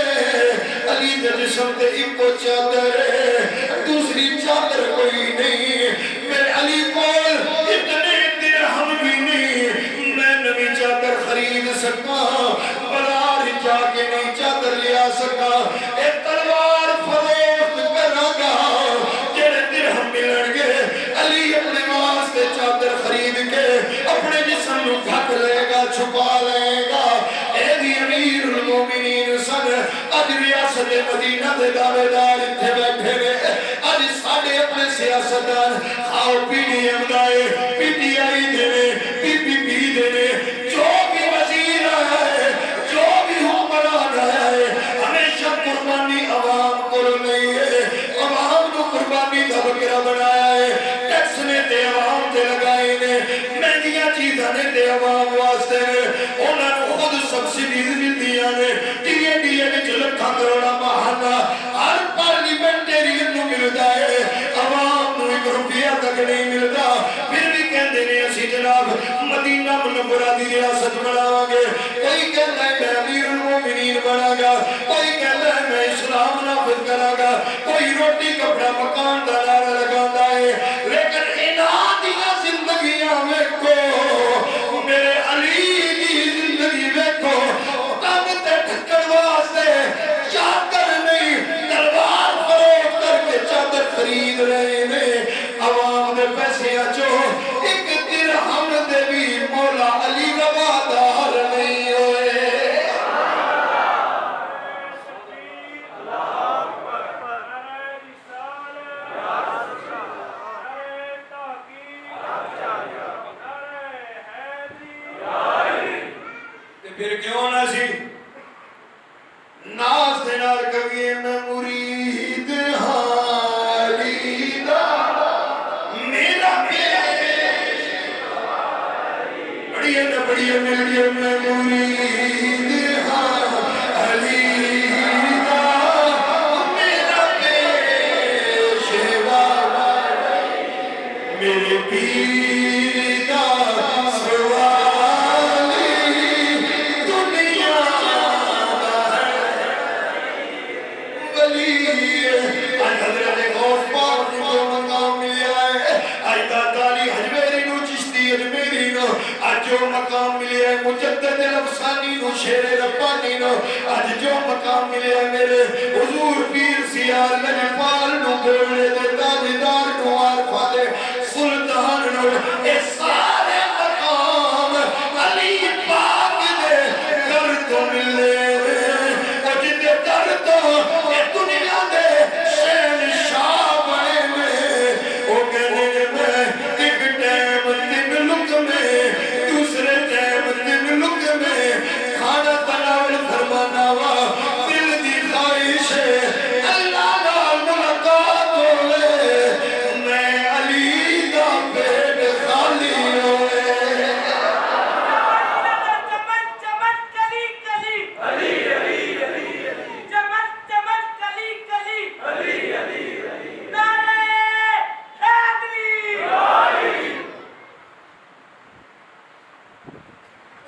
علی دے جسم تے ایک چادر ہے دوسری چادر کوئی نہیں. میرے علی کول اتنے درہم بھی نہیں میں نویں چادر خرید سکا بازار جا کے نہیں چادر لیا سکا. اے تلوار فروخت کراں گا جڑے درہم ملن گے علی اپنے واسطے چادر خرید کے اپنے جسم نو ڈھک لے گا چھپا لے گا. اے دی امیر المومنین سن اج ریاست مدینہ دے دعوے دار اتنے بیٹھے نے اج ساڈے اپنے سیاستدان کھاؤ پی ڈی ایم دے پی ٹی آئی دے پی پی پی دے جو بھی وزیر آیا ہے جو بھی حکمران آیا ہے ہمیشہ قربانی عوام کو نہیں ہے. عوام کو قربانی دا بکرا بنایا ہے. ٹیکس نے تے عوام تے لگائے نے مہنگیاں چیزاں نے تے عوام واسطے انہاں نوں خود سبسڈیز ملدیاں نے ٹی اے وچ لکھاں کروڑاں ماہانہ ہر پارلیمنٹیرین نوں مل ریاست بناواں گے، کوئی کہتا ہے میں امیر المومنین بنا گا، کوئی کہتا ہے میں اسلام نافذ کراں گا، کوئی روٹی کپڑا مکان دا نعرہ لگاندا ہے، لیکن انہاں دیاں زندگیاں ویکھو، میرے علی دی زندگی ویکھو، کم تے ڈھکن واسطے چادر نہیں تلوار فروخت کر کے چادر خرید رہے ہیں، عوام دے پیسے چو ایک درہم دے بھی مولا علی روادار نہیں ہوئے۔ پھر کیوں نہ سی ناز دے نال کہیے میں مرید علی دا میرا بڑی ملڑی میں مرید علی دا میرا پیشوا میرے پیر دا جو مقام ملے ہے مجدد الافسانی نو شیر ربانی نو، آج جو مقام ملے ہے میرے حضور پیر سیار لجپال نو گولے دے تاجدار نو عارفہ دے سلطان نو، اے سارے مقام علی پاک دے در تو ملے اور جتے در تو اے دنیا دے شہن شاہ بنے میں او کہنے میں ایک ٹیم تم لک میں دوسرے ٹیم تم لک میں کھانا تناول فرمانا وا دل دی خواہش ہے اللہ نال ملاقات ہوئے میں علی دا پیٹ خالی ہوئے۔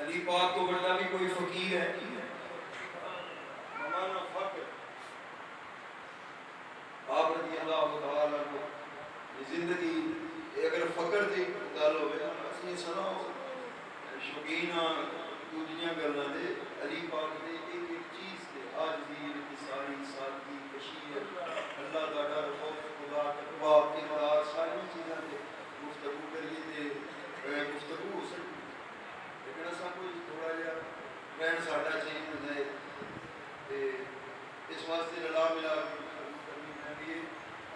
علی پاک تو بڑا بھی کوئی فقیر ہے ممانا فقر آپ رضی اللہ تعالیٰ کو زندگی اگر فقر دے ڈالو ہوئے اسی سناؤ شوقینہ دوجیاں کرنا دے علی پاک دے ایک چیز دے آج بھی انتصاری سادگی کشیر اللہ دا ڈر خوف خدا تقوی کردار ساری چیزاں دے گفتگو کریے دے گفتگو ہو سکتی لیکن ایسا کوئی تھوڑا جا رہن ساڑھا چاہیے ہوتا ہے اس واسطے لڑا ملا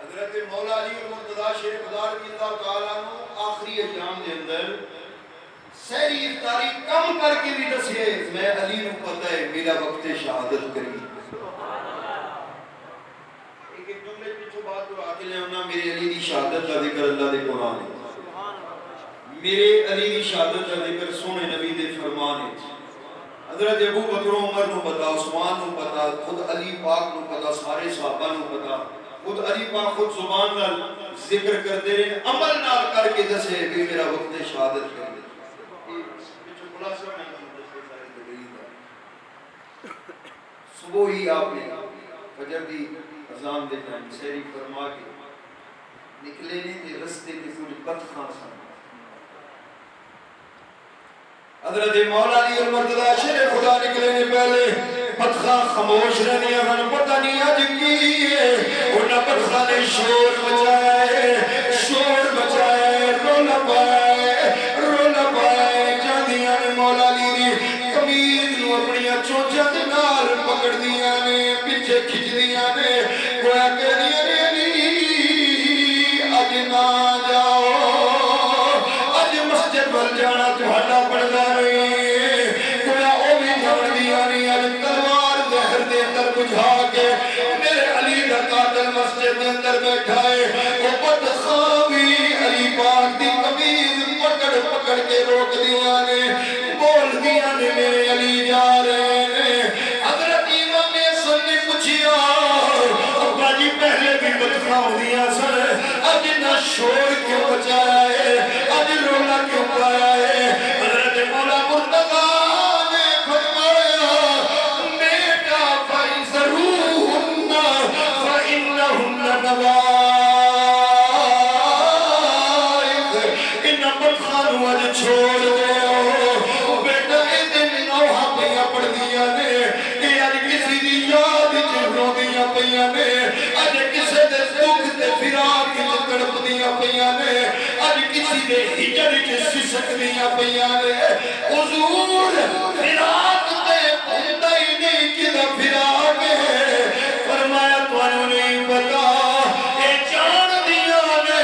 حضرت مولا علی المرتضی شیر خدا رضی اللہ تعالیٰ عنہ آخری ایام دے اندر سہری افطاری کم کر کے بھی دسے میں علی نو پتہ ہے میرا وقت شہادت کری ایک جملے پیچھو بات تو آگے لے ہونا میرے علی دی شہادت کا ذکر اللہ دے قرآن ہے، میرے علی دی شہادت کا ذکر سونے نبی دے فرمان ہے، حضرت ابو بکر عمر نو پتا، عثمان نو پتا، خود علی پاک نو پتا، سارے صحابہ نو پتا، خود علی پاک خود زبان نال ذکر کر دے رہے عمل نال کر کے دسے بھی میرا وقت شہادت کر دے صبح ہی آپ نے فجر دی اذان دے ٹائم سحری فرما کے نکلے نے تے رستے تے پوری بدخاں سن حضرت مولا علی المرتضی شیر خدا نکلے نے پہلے بدخاں خاموش رہنی ہن پتہ نہیں اج کی ہے انہاں بدخاں نے شور مچائے رولا پائے جاندیاں نے مولا علی دی قمیض نو اپنی چونچاں دے نال پکڑ دیاں نے پیچھے کھچ دیاں نے گویا کہ علی اج نہ جاؤ اج مسجد ول جانا تہاڈا بندا نہیں گویا او بھی جان دیاں نے اج تلوار زہر دے اندر بجھا کے میرے علی دا قاتل مسجد دے اندر بیٹھا ہے او بدخواں بھی علی پاک دی قمیض پکڑ کے روک دیاں نے بول دیاں نے میرے علی جا رہے ہیں حضرت امام حسن نے پوچھیا ابا جی پہلے بھی بدخواں دیاں سن اج نہ شور کیوں بچایا ہے اج رولا کیوں پایا ہے حضرت مولا مرتضی دے ہجر چ سسکدیاں پیاں نے حضور فراق تے ہوندا ہی نہیں کدا فراق ہے فرمایا تانوں نہیں پتا اے جان دیاں نے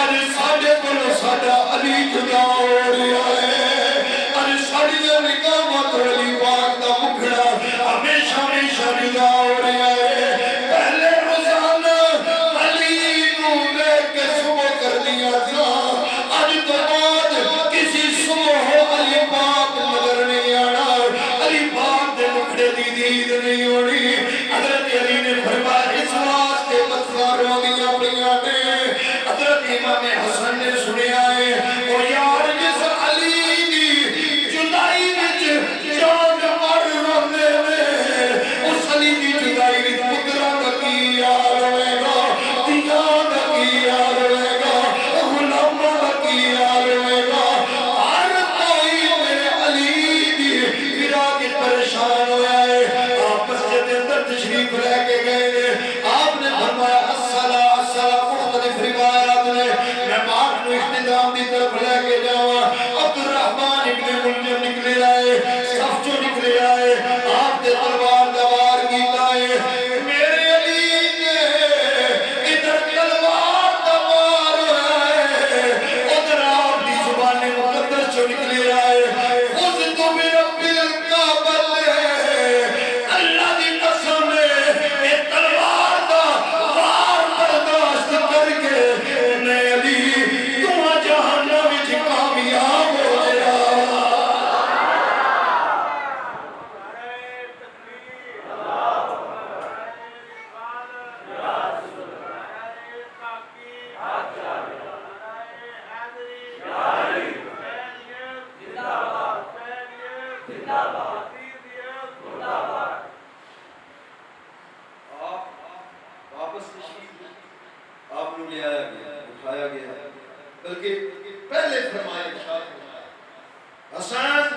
اج ساڈے کولوں ساڈا علی جدا ہو رہا ہے اج ساڈیاں نگاہاں تو علی پاک دا مکھڑا ہمیشہ ہمیشہ جدا ہو رہا ہے پہلے روزانہ علی نوں دیکھ کے صبح کر دیا تھا اج تو بعد کسی صبح علی پاک نظر نہیں آنا علی پاک دے مکھڑے دی دید نہیں ہونی حضرت علی نے فرمایا اس واسطے بسا روندیاں پڑیاں نے حضرت امام حسن نے سنیا ہے او یار جس علی دی جدائی وچ جان مر روندے نے اس علی دی جدائی وچ پتراں دا کی حال ہوئے گا دھیاں دا کی حال ہوئے گا غلاماں دا کی حال ہوئے گا ہر کوئی میرے علی دی فراق وچ پریشان ہویا ہے آپ مسجد دے اندر تشریف لے کے گئے آپ نے فرمایا الصلاۃ الصلاۃ مختلف روایات نے میں پاک نو اختتام دی طرف لے کے جاواں عبد الرحمن ابن ملجم نکلے آئے صف چوں نکلے آئے آپ دے تلوار دا وار کیتا ہے میرے علی نے ادھر تلوار دا وار ہویا ہے ادھر آپ دی زبان مقدس چوں نکلے آئے خود تو برب الکعبہ اللہ دی قسم اے تلوار دا وار برداشت کر کے میں علی تو جہنم وچ کامیاب ہو گیا واپس تشریف آپ نے لے آیا گیا اٹھایا گیا بلکہ پہلے فرمایا ارشاد فرمایا حسن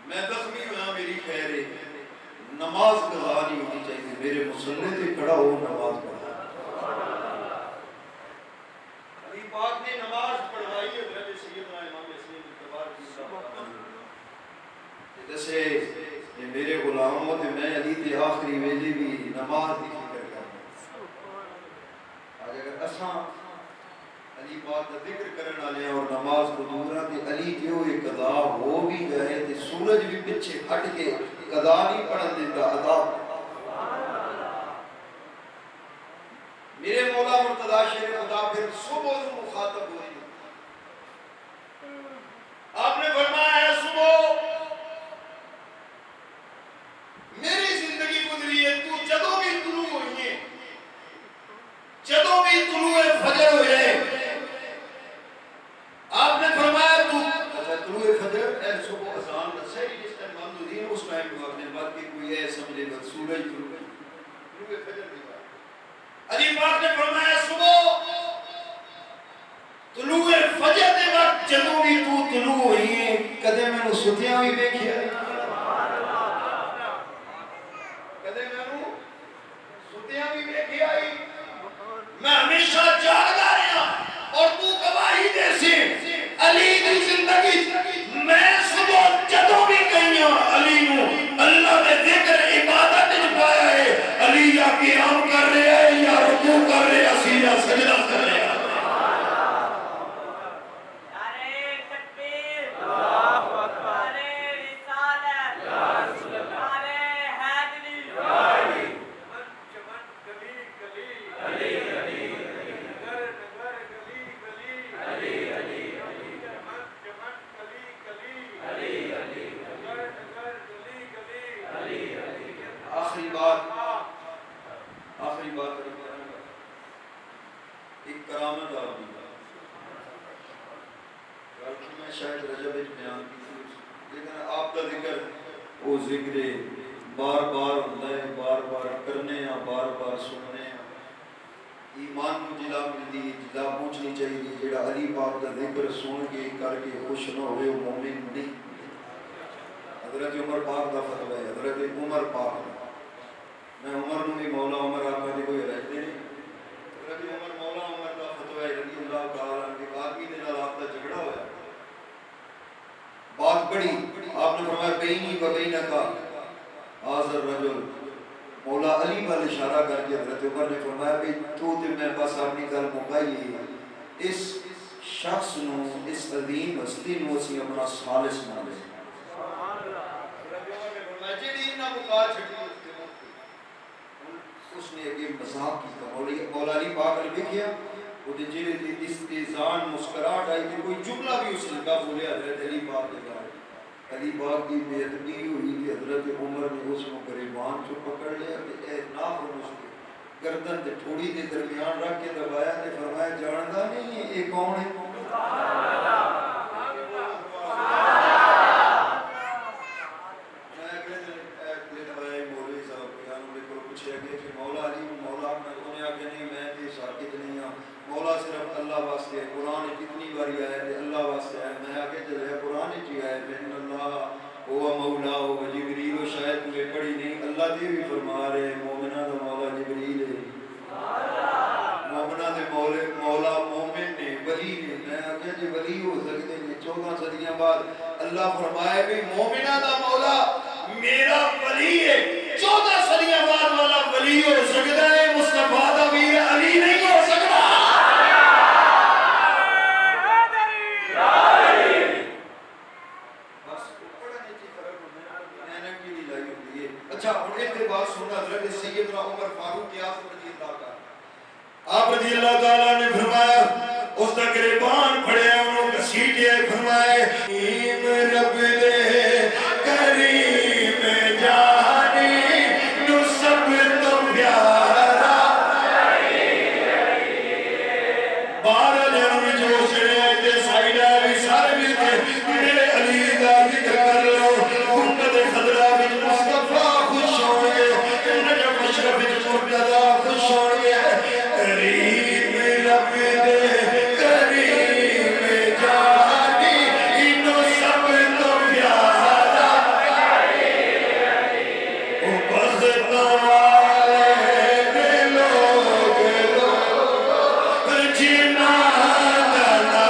میں زخمی ہوا میری خیر ہے نماز قضا نہیں ہونی چاہیے میرے مصلی تے کھڑا ہو نماز پڑھا علی پاک نے نماز پڑھوائی حضرت سیدنا امام حسین الجبار کی جیسے یہ میرے غلام ہو تو میں علی تے آخری ویلے بھی نماز کی فکر کرنا آج اگر اساں علی پاک کا ذکر کرنے والے اور نماز کو دورا تے علی کیوں یہ قضا ہو بھی گئے تے سورج بھی پیچھے ہٹ کے قضا نہیں پڑھن دیتا ادا میرے مولا مرتضی شیر خدا پھر صبح مخاطب ہوئی آپ نے فرمایا ہے صبح میری زندگی گزری ہے تو جدوں بھی طلوع ہوئی ہے جدوں بھی طلوع فجر ہو جائے آپ نے فرمایا تو اچھا طلوع فجر اے صبح اذان دا صحیح جس ٹائم بند ہوتی ہے اس ٹائم کو اپنے بعد کی کوئی ہے سمجھے گا سورج طلوع فجر کی بات علی پاک نے فرمایا صبح طلوع فجر دے وقت جدوں بھی تو طلوع ہوئی ہے کدے میں نو ستیاں بھی دیکھیا میں ہمیشہ جاگدا رہا اور تو گواہی دے سی علی دی زندگی میں صبح جدوں بھی گئیاں علی نو اللہ دے ذکر عبادت وچ پایا ہے علی یا قیام کر رہا ہے یا رکوع کر رہا ہے یا سجدہ کر رہا ہے آخری بات ایک کرامت آپ میں شاید رجب بیان کی تھی لیکن آپ کا ذکر وہ ذکر بار بار ہوتا ہے بار بار کرنے یا بار بار سننے ایمان کو جلا ملتی جلا پہنچنی چاہیے جیڑا علی پاک کا ذکر سن کے کر کے خوش نہ ہوئے وہ مومن نہیں حضرت عمر پاک کا فتوہ ہے حضرت عمر پاک میں عمر نو بھی مولا عمر آقا دی کوئی رہتے نہیں حضرت عمر مولا عمر کا فتوہ ہے رضی اللہ تعالیٰ وال اشارہ کر کے حضرت عمر نے فرمایا بھی تو تے میں بس اپنی گل مکائی اس شخص نو اس عظیم ہستی نو اسی اپنا خالص مان لے جڑی نہ مکا چھٹی اس نے اگے مذاق کی مولا علی پاک نے لکھیا وہ جڑے دی استیزان مسکراہٹ آئی کہ کوئی جملہ بھی اس نے کا بولے حضرت علی پاک کے بارے علی پاک کی بے ادبی ہوئی کہ حضرت عمر نے اس کو گریبان کو پکڑ لیا کہ اے ناخن اس کے گردن تے تھوڑی دے درمیان رکھ کے دبایا تے فرمایا جاندا نہیں یہ کون ہے مولا علی مولا انہیں آگے نہیں میں تے ساکت نہیں ہوں مولا صرف اللہ واسطے قرآن کتنی باری آئے تے اللہ واسطے آئے میں آگے چلے قرآن چی آئے بین اللہ ہوا مولا ہوا جبریل و شاید تمہیں پڑھی نہیں اللہ دے بھی فرما رہے مومنہ دا مولا جبریل ہے مومنہ دے مولا مومن نے ولی نے میں آگے جی ولی ہو سکتے ہیں 14 صدیاں بعد اللہ فرمائے بھی مومنہ دا مولا میرا ولی ہے 14 صدیاں بعد والا ولی ہو سکتا ہے مصطفیٰ دا ویر علی نہیں ہو سکتا اچھا اور ایک بات سننا حضرت سیدنا عمر فاروق کی آپ رضی اللہ تعالیٰ نے فرمایا اس دا گریبان پڑے انہوں کسیٹے فرمائے رب دے کریم جانی نو سب تو پیارا بارہ جنوی جو سڑے تے سائیڈہ بھی سارے مل کے میرے علی دا ذکر کر لو گنبد خضرہ بھی مصطفیٰ خوش ہوئے نجم اشرف مرتضی خوش ہوئے کریم رب دے کریم جانی انو سب تو پیارا او بخت والے دے لوگ جینا دانا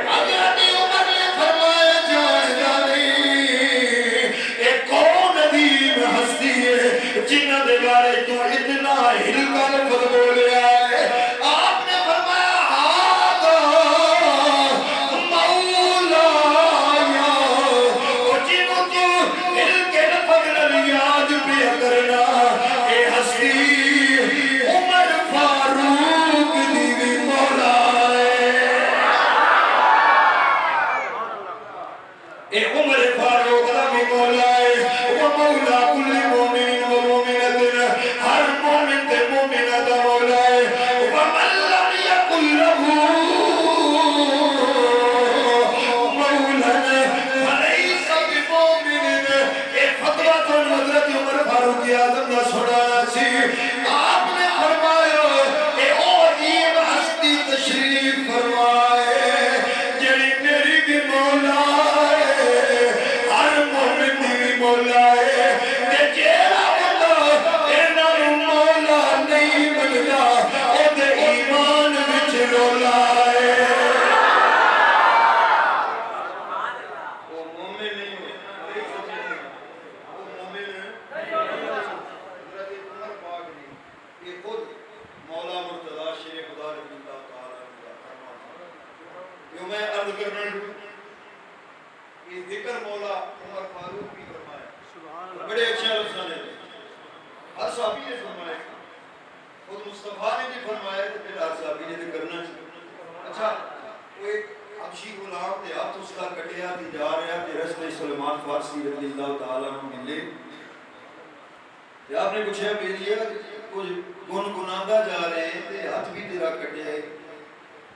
حضرت عمر نے فرمایا جانتا نہیں ایک کون عظیم ہستی ہے جنہ دے بارے تو اتنا ہل کر لفظ بولیا ہے آپ نے فرمایا ہاں مولا یا وہ جنہوں تو ہل کے لفظ نلیاد پہ کرنا اے ہستی عمر فاروق دیوی مولا ہے اے عمر فاروق دیوی مولا ہے وہ مولا کل مومن و مومنت ہر مومن تے مومنہ دا مولا ہے وَمَن لَّمْ يَكُن لَّهُ مولا فَلَيْسَ بِمُؤْمِنٍ اے فتویٰ تو حضرت عمر فاروق اعظم دا سنانا سی آپ نے فرمایا اے عظیم ہستی تشریف فرمائے جڑی میری بھی مولا ہے ہر مومن بھی مولا ہے تے جیڑا بندہ انہاں مولا نہیں بنتا او دے ایمان وچ رولا ہے وہ مومن نہیں ہوئے وہ مومن نہیں ہوئے حضرت عمر پاک نے یہ خود مولا مرتضی شیر خدا رضی اللہ تعالیٰ نے فرمایا جو میں عرض کرنا یہ ذکر مولا عمر فاروق بھی فرمایا بڑے اچھے لفظوں نے ہر صحابی نے فرمایا خود مصطفیٰ نے بھی فرمایا تو پھر ہر صحابی نے بھی کرنا چاہیے اچھا وہ ایک حبشی غلام تھے ہاتھ اس کا کٹیا تھی جا رہا کہ رسول سلمان فارسی رضی اللہ تعالیٰ عنہ ملے آپ نے پوچھا بھیجیا کچھ گنگناتا جا رہے ہیں تے ہاتھ بھی تیرا کٹیا ہے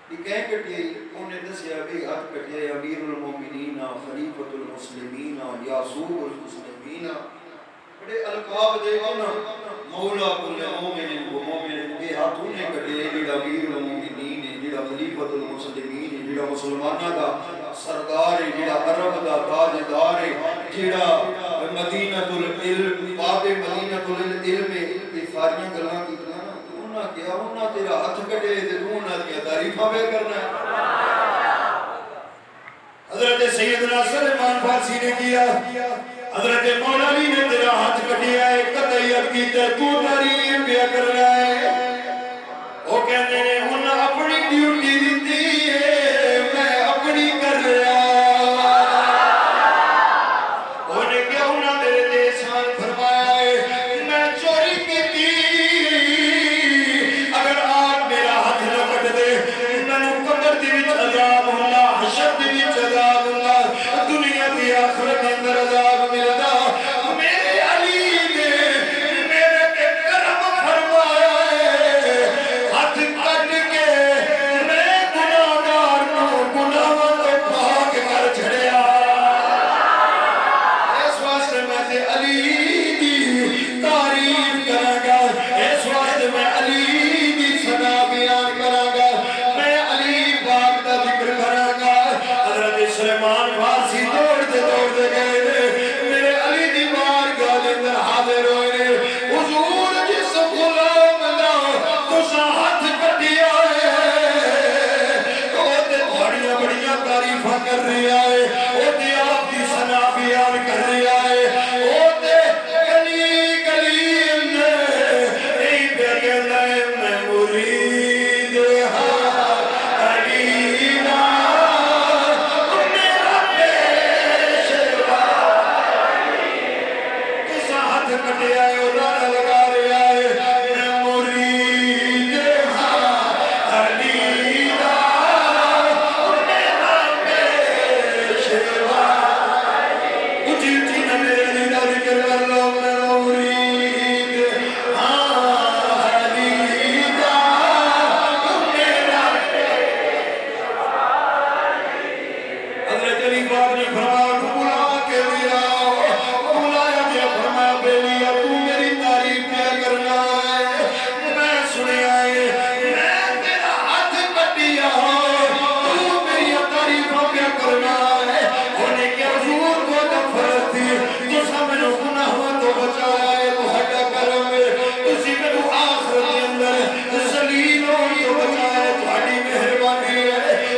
یہ کہیں کٹیا ہے انہوں نے دسیا بھی ہاتھ کٹیا ہے امیر المومنین خلیفۃ المسلمین یاسوب المسلمین بڑے القاب دے نا مولا کل مومن و مومن یہ ہاتھوں نے کٹیا ہے جڑا امیر المومنین ہے جڑا خلیفۃ المسلمین ہے جڑا مسلمانہ دا سردار ہے جڑا عرب دا تاجدار ہے جڑا مدینہ العلم باب مدینہ العلم یہ ساریاں گلاں کیتیاں نا انہاں کیا انہاں تیرا ہاتھ کٹے تے انہاں دی تعریفاں بھی کرنا ہے حضرت سیدنا سلمان فارسی نے کیا حضرت مولا علی نے تیرا ہاتھ کٹیا ہے قطعیت کی تے تو تعریف پیا کر رہا ہے وہ کہتے ہیں انہاں اپنی ڈیوٹی دیتی ہے میں اپنی کر رہا انہیں کیا انہاں میرے دے احسان فرمایا ہے میں چوری کی تھی اگر آپ میرا ہاتھ نہ کٹ دے میں قبر دی وچ عذاب ہونا حشر دی وچ عذاب ہونا دنیا دی آخرت کے اندر عذاب ملدا میرے علی نے میرے پہ کرم فرمایا ہے ہاتھ کٹ کے میں گناہگار کو گناہوں تو پاک کر چھڑیا اس واسطے میں تے علی دی تعریف کراں گا اس واسطے میں علی دی ثنا بیان کراں گا میں علی پاک دا ذکر کراں گا حضرت سلیمان فارسی دوڑتے گئے میرے علی دی بارگاہ دے اندر حاضر ہوئے حضور جس غلام دا تساں ہاتھ کٹیا ہے او تے بڑیاں بڑیاں تعریفاں کر رہا ہے او تے آپ دی ثنا بیان کر رہا ہے او تے گلی گلی اندر اے پیارے اللہ میں مرید ہاں علی نا میرا پیشوا کسا ہاتھ کٹیا ہے او نعرہ لگا رہا ہے میں مرید ہاں علی نا میرا پیشوا اچھی اچھی نہ میرے علی دا ذکر کر لو میں مرید ہاں علی دا میرا حضرت علی پاک نے فرمایا تو بلا کے دیا بلایا گیا فرمایا بیلیا تو میری تعریف کیا کرنا ہے میں سنیا ہے میں تیرا ہاتھ کٹیا تو میری تعریفوں کیا کرنا ہے انہیں کیا حضور کو نفرت تھی تو سامنے گناہوں تو بچایا ہے تہاڈا کرم ہے اسی میں تو آخرت کے اندر ذلیلوں تو بچایا ہے تہاڈی مہربانی ہے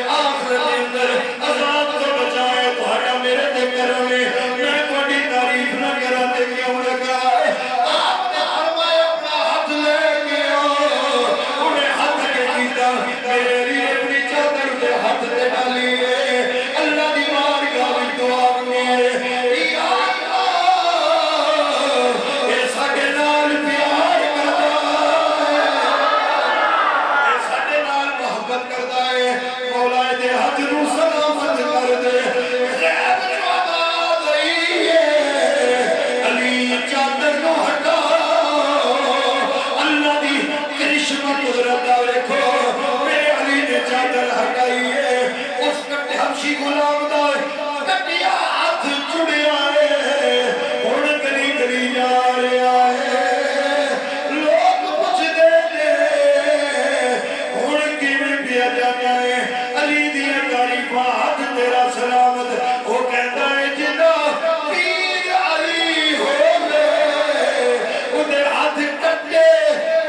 آخرت کے اندر عذاب تو بچایا ہے تہاڈا میرے تے کرم ہے میں تہاڈی تعریف نہ کراں تے کیوں لگا ہے آپ نے فرمایا اپنا ہاتھ لے کے آؤ انہیں ہاتھ کے کیتا میرے لیے اپنی چادر کے ہاتھ تے ڈالی ہے اللہ دی بارگاہ وچ دعا منگی یا اللہ اے ساڈے نال پیار کردا ہے اے ساڈے نال محبت کردا ہے مولا دے ہاتھ نو سلامت کر دے غیب جو آواز آئی ہے علی چادر نو ہٹا اللہ دی کرشمہ قدرت دا ویکھو میرے علی نے چادر ہٹائی ہے اس کٹے حبشی غلام دا کٹیا ہاتھ چڑیا ہے ہن گلی گلی جا رہا ہے لوگ پوچھدے نے ہن کیویں پیا جانا ہے علی دی تعریفاں ہاتھ تیرا سلامت وہ کہندا ہے جنا پیر علی ہوے اودے ہاتھ کٹے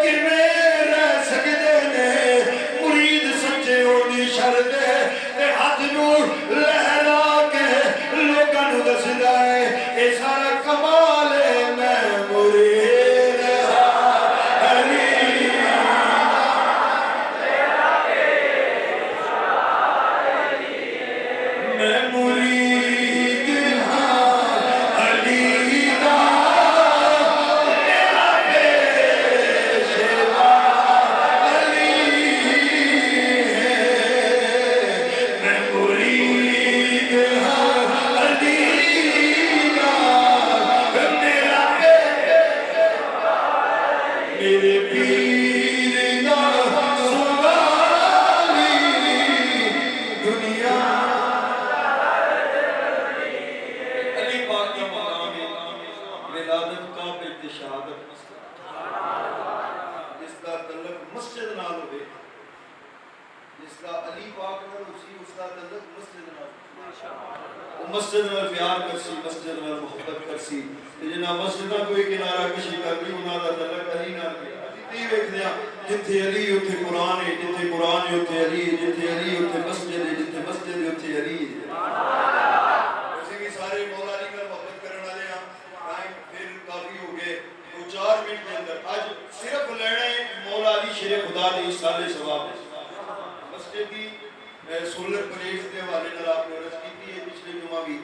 کیویں رہ سکدے نے مرید سچے ہونی شرط ہے تے ہاتھ نو لہرا کے لوکاں نو دسدا ہے اے سارا کمال ہے میں مرید ہاں علی میں مرید ہاں علی دا میرا پیشوا علی ہے میں مرید ہاں علی دا میرا میرے پیر دا سوالی دنیا علی پاک کا مقام ہے ولادت کا شہادت جس کا تعلق مسجد نال ہوئے جس کا علی پاک نال اسی اس کا تعلق مسجد نال وہ مسجد نال پیار کرسی مسجد نال محبت کرسی جنہ مسجداں کوئی کنارہ کشی کر دی انہاں دا تعلق علی نال تی ویکھدے ہاں جتھے علی اوتھے قرآن ہے جتھے قرآن ہے اوتھے علی ہے جتھے علی اوتھے مسجد ہے جتھے مسجد ہے اوتھے علی ہے اسی بھی سارے مولا علی نال محبت کرن والے ہاں شیر خدا دے سالے ثواب مسجد کی سولر پلیٹس کے حوالے نال آپ نے عرض کی ہے پچھلے جمعہ بھی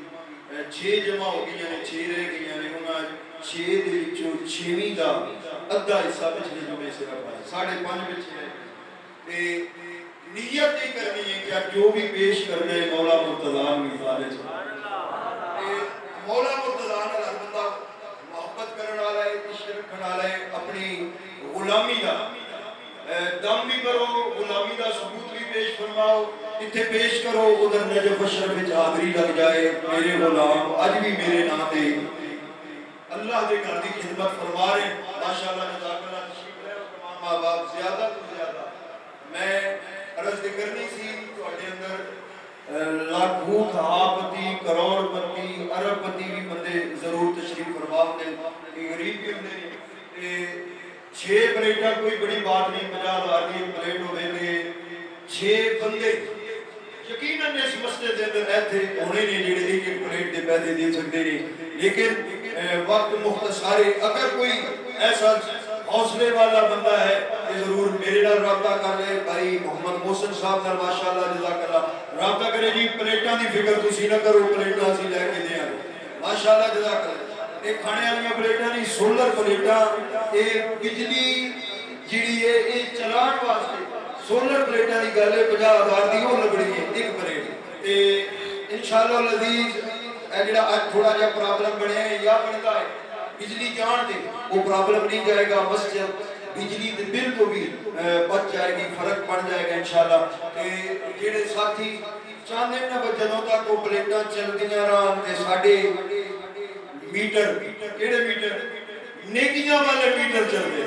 6 جمع ہو گئی نے 6 رہ گئی نے انہاں 6 دے وچوں 6ویں دا ادھا حصہ پچھلے جمعے سے رکھا 5.5 بچے ہیں تے نیت یہ کرنی ہے کہ جو بھی پیش کرنا ہے مولا مرتضیٰ کی حفاظت تے مولا مرتضیٰ نال ہر بندہ محبت کرنے والا ہے عشق رکھنے والا ہے اپنی غلامی دا دم بھی کرو غلامی دا ثبوت بھی پیش فرماؤ اتنے پیش کرو ادھر نجف اشرف وچ حاضری لگ جائے میرے غلام اج بھی میرے نام تے اللہ دے گھر دی خدمت فرما رہے ماشاءاللہ جزاک اللہ تشریف لے تمام ماں باپ زیادہ تو زیادہ میں عرض کرنی سی تواڈے اندر لاکھوں کھاپتی کروڑ پتی ارب پتی بھی بندے ضرور تشریف فرما دے غریب بھی ہوندے 6 پلیٹاں کوئی بڑی بات نہیں 50,000 کی پلیٹ ہوئے تھے 6 بندے یقیناً اس مسجد کے اندر ایتھے ہونے نہیں جڑے ایک پلیٹ دے پیسے دے سکتے نہیں لیکن وقت مختصر ہے اگر کوئی ایسا حوصلے والا بندہ ہے کہ ضرور میرے نال رابطہ کر لے بھائی محمد محسن صاحب نال ماشاءاللہ جزاک اللہ رابطہ کرے جی پلیٹاں دی فکر تسی نہ کرو پلیٹاں اسی لے کے دیں ماشاءاللہ جزاک اللہ ایک کھانے والی پلیٹاں نہیں سولر پلیٹاں ایک بجلی جیڑی ہے یہ چلان واسطے سولر پلیٹاں دی گل ہے 50,000 دی وہ لگڑی ہے ایک پلیٹ تے انشاءاللہ العزیز اے جڑا اج تھوڑا جہا پرابلم بنیا ہے یا بنتا ہے بجلی جان دے وہ پرابلم نہیں جائے گا مسجد بجلی دے بل کو بھی بچ جائے گی فرق پڑ جائے گا انشاءاللہ تے جڑے ساتھی چاہتے ہیں جدوں تک وہ پلیٹاں چلدیاں رہن تے ساڈے میٹر کیڑے میٹر نیکیاں والے میٹر چل رہے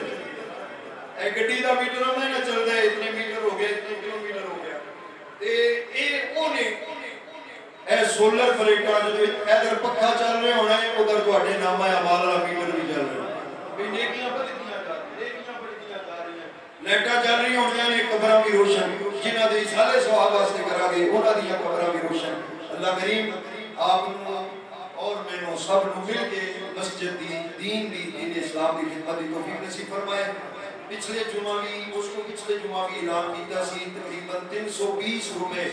اے گڈی دا میٹر ہوندا ہے نا چلدا ہے اتنے میٹر ہو گئے اتنے کلو میٹر ہو گیا تے اے اونے اے سولر پلیٹاں جدوں ادھر پکھا چل رہا ہونا ہے ادھر تواڈے نام اعمال والا میٹر بھی چل رہا ہے بھئی نیکیاں بڑھدیاں جا رہی ہیں لائٹاں چل رہی ہونیاں نے قبراں بھی روشن جنہاں دے سالے ثواب واسطے کرا گے انہاں دیاں قبراں بھی روشن اللہ کریم آپ اور میں نے سب نو مل کے مسجد دی دین دی دین اسلام دی خدمت دی توفیق نصیب فرمائے پچھلے جمعہ بھی اس کو پچھلے جمعہ بھی اعلان کیتا سی تقریباً 320 روپے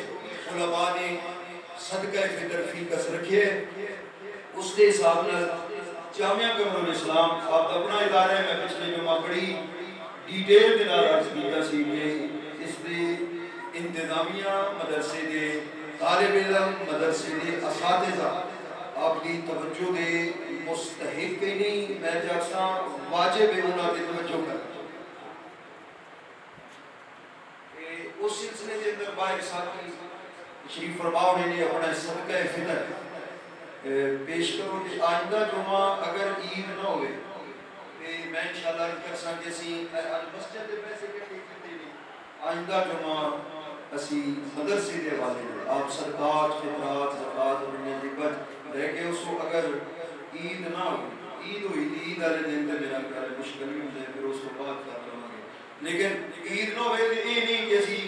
علماء نے صدقہ فطر فی کس رکھے اس کے حساب نال جامعہ قمر الاسلام آپ اپنا ادارہ ہے میں پچھلے جمعہ بڑی ڈیٹیل کے نال عرض کیتا سی کہ اس دے انتظامیہ مدرسے دے طالب علم مدرسے دے اساتذہ آپ کی توجہ دے مستحق ہی نہیں میں جاکساں واجب ہے انہاں دی توجہ کر اس سلسلے کے اندر باہر ساتھی شریف فرماؤ نے اپنا صدقہ فطر پیش کرو کہ آئندہ جمعہ اگر عید نہ ہوئے میں انشاءاللہ کر سکتے سی آج مسجد دے پیسے کٹے کتے نہیں آئندہ جمعہ اسی مدرسے دے والے آپ صدقات فطرات زکات اور نجبت رہ کے اس کو اگر عید نہ ہو عید ہوئی عید والے دن تے میرا خیال مشکل ہی ہوتا ہے پھر اس کو بات کر لوں گے لیکن عید نہ ہوئے تو یہ نہیں کہ اسی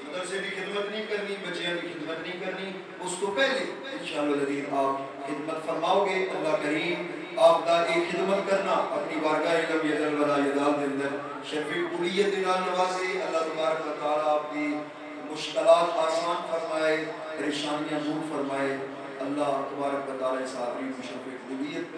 مدرسے کی خدمت نہیں کرنی بچیاں کی خدمت نہیں کرنی اس کو پہلے انشاءاللہ العزیز آپ خدمت فرماؤ گے اللہ کریم آپ دا ایک خدمت کرنا اپنی بارگاہ علم یدل ولا یدال دے اندر شفیع قلیت نال نوازے اللہ تبارک و تعالی آپ کی مشکلات آسان فرمائے پریشانیاں دور فرمائے اللہ تبارک و تعالی صابری مشفیع قلیت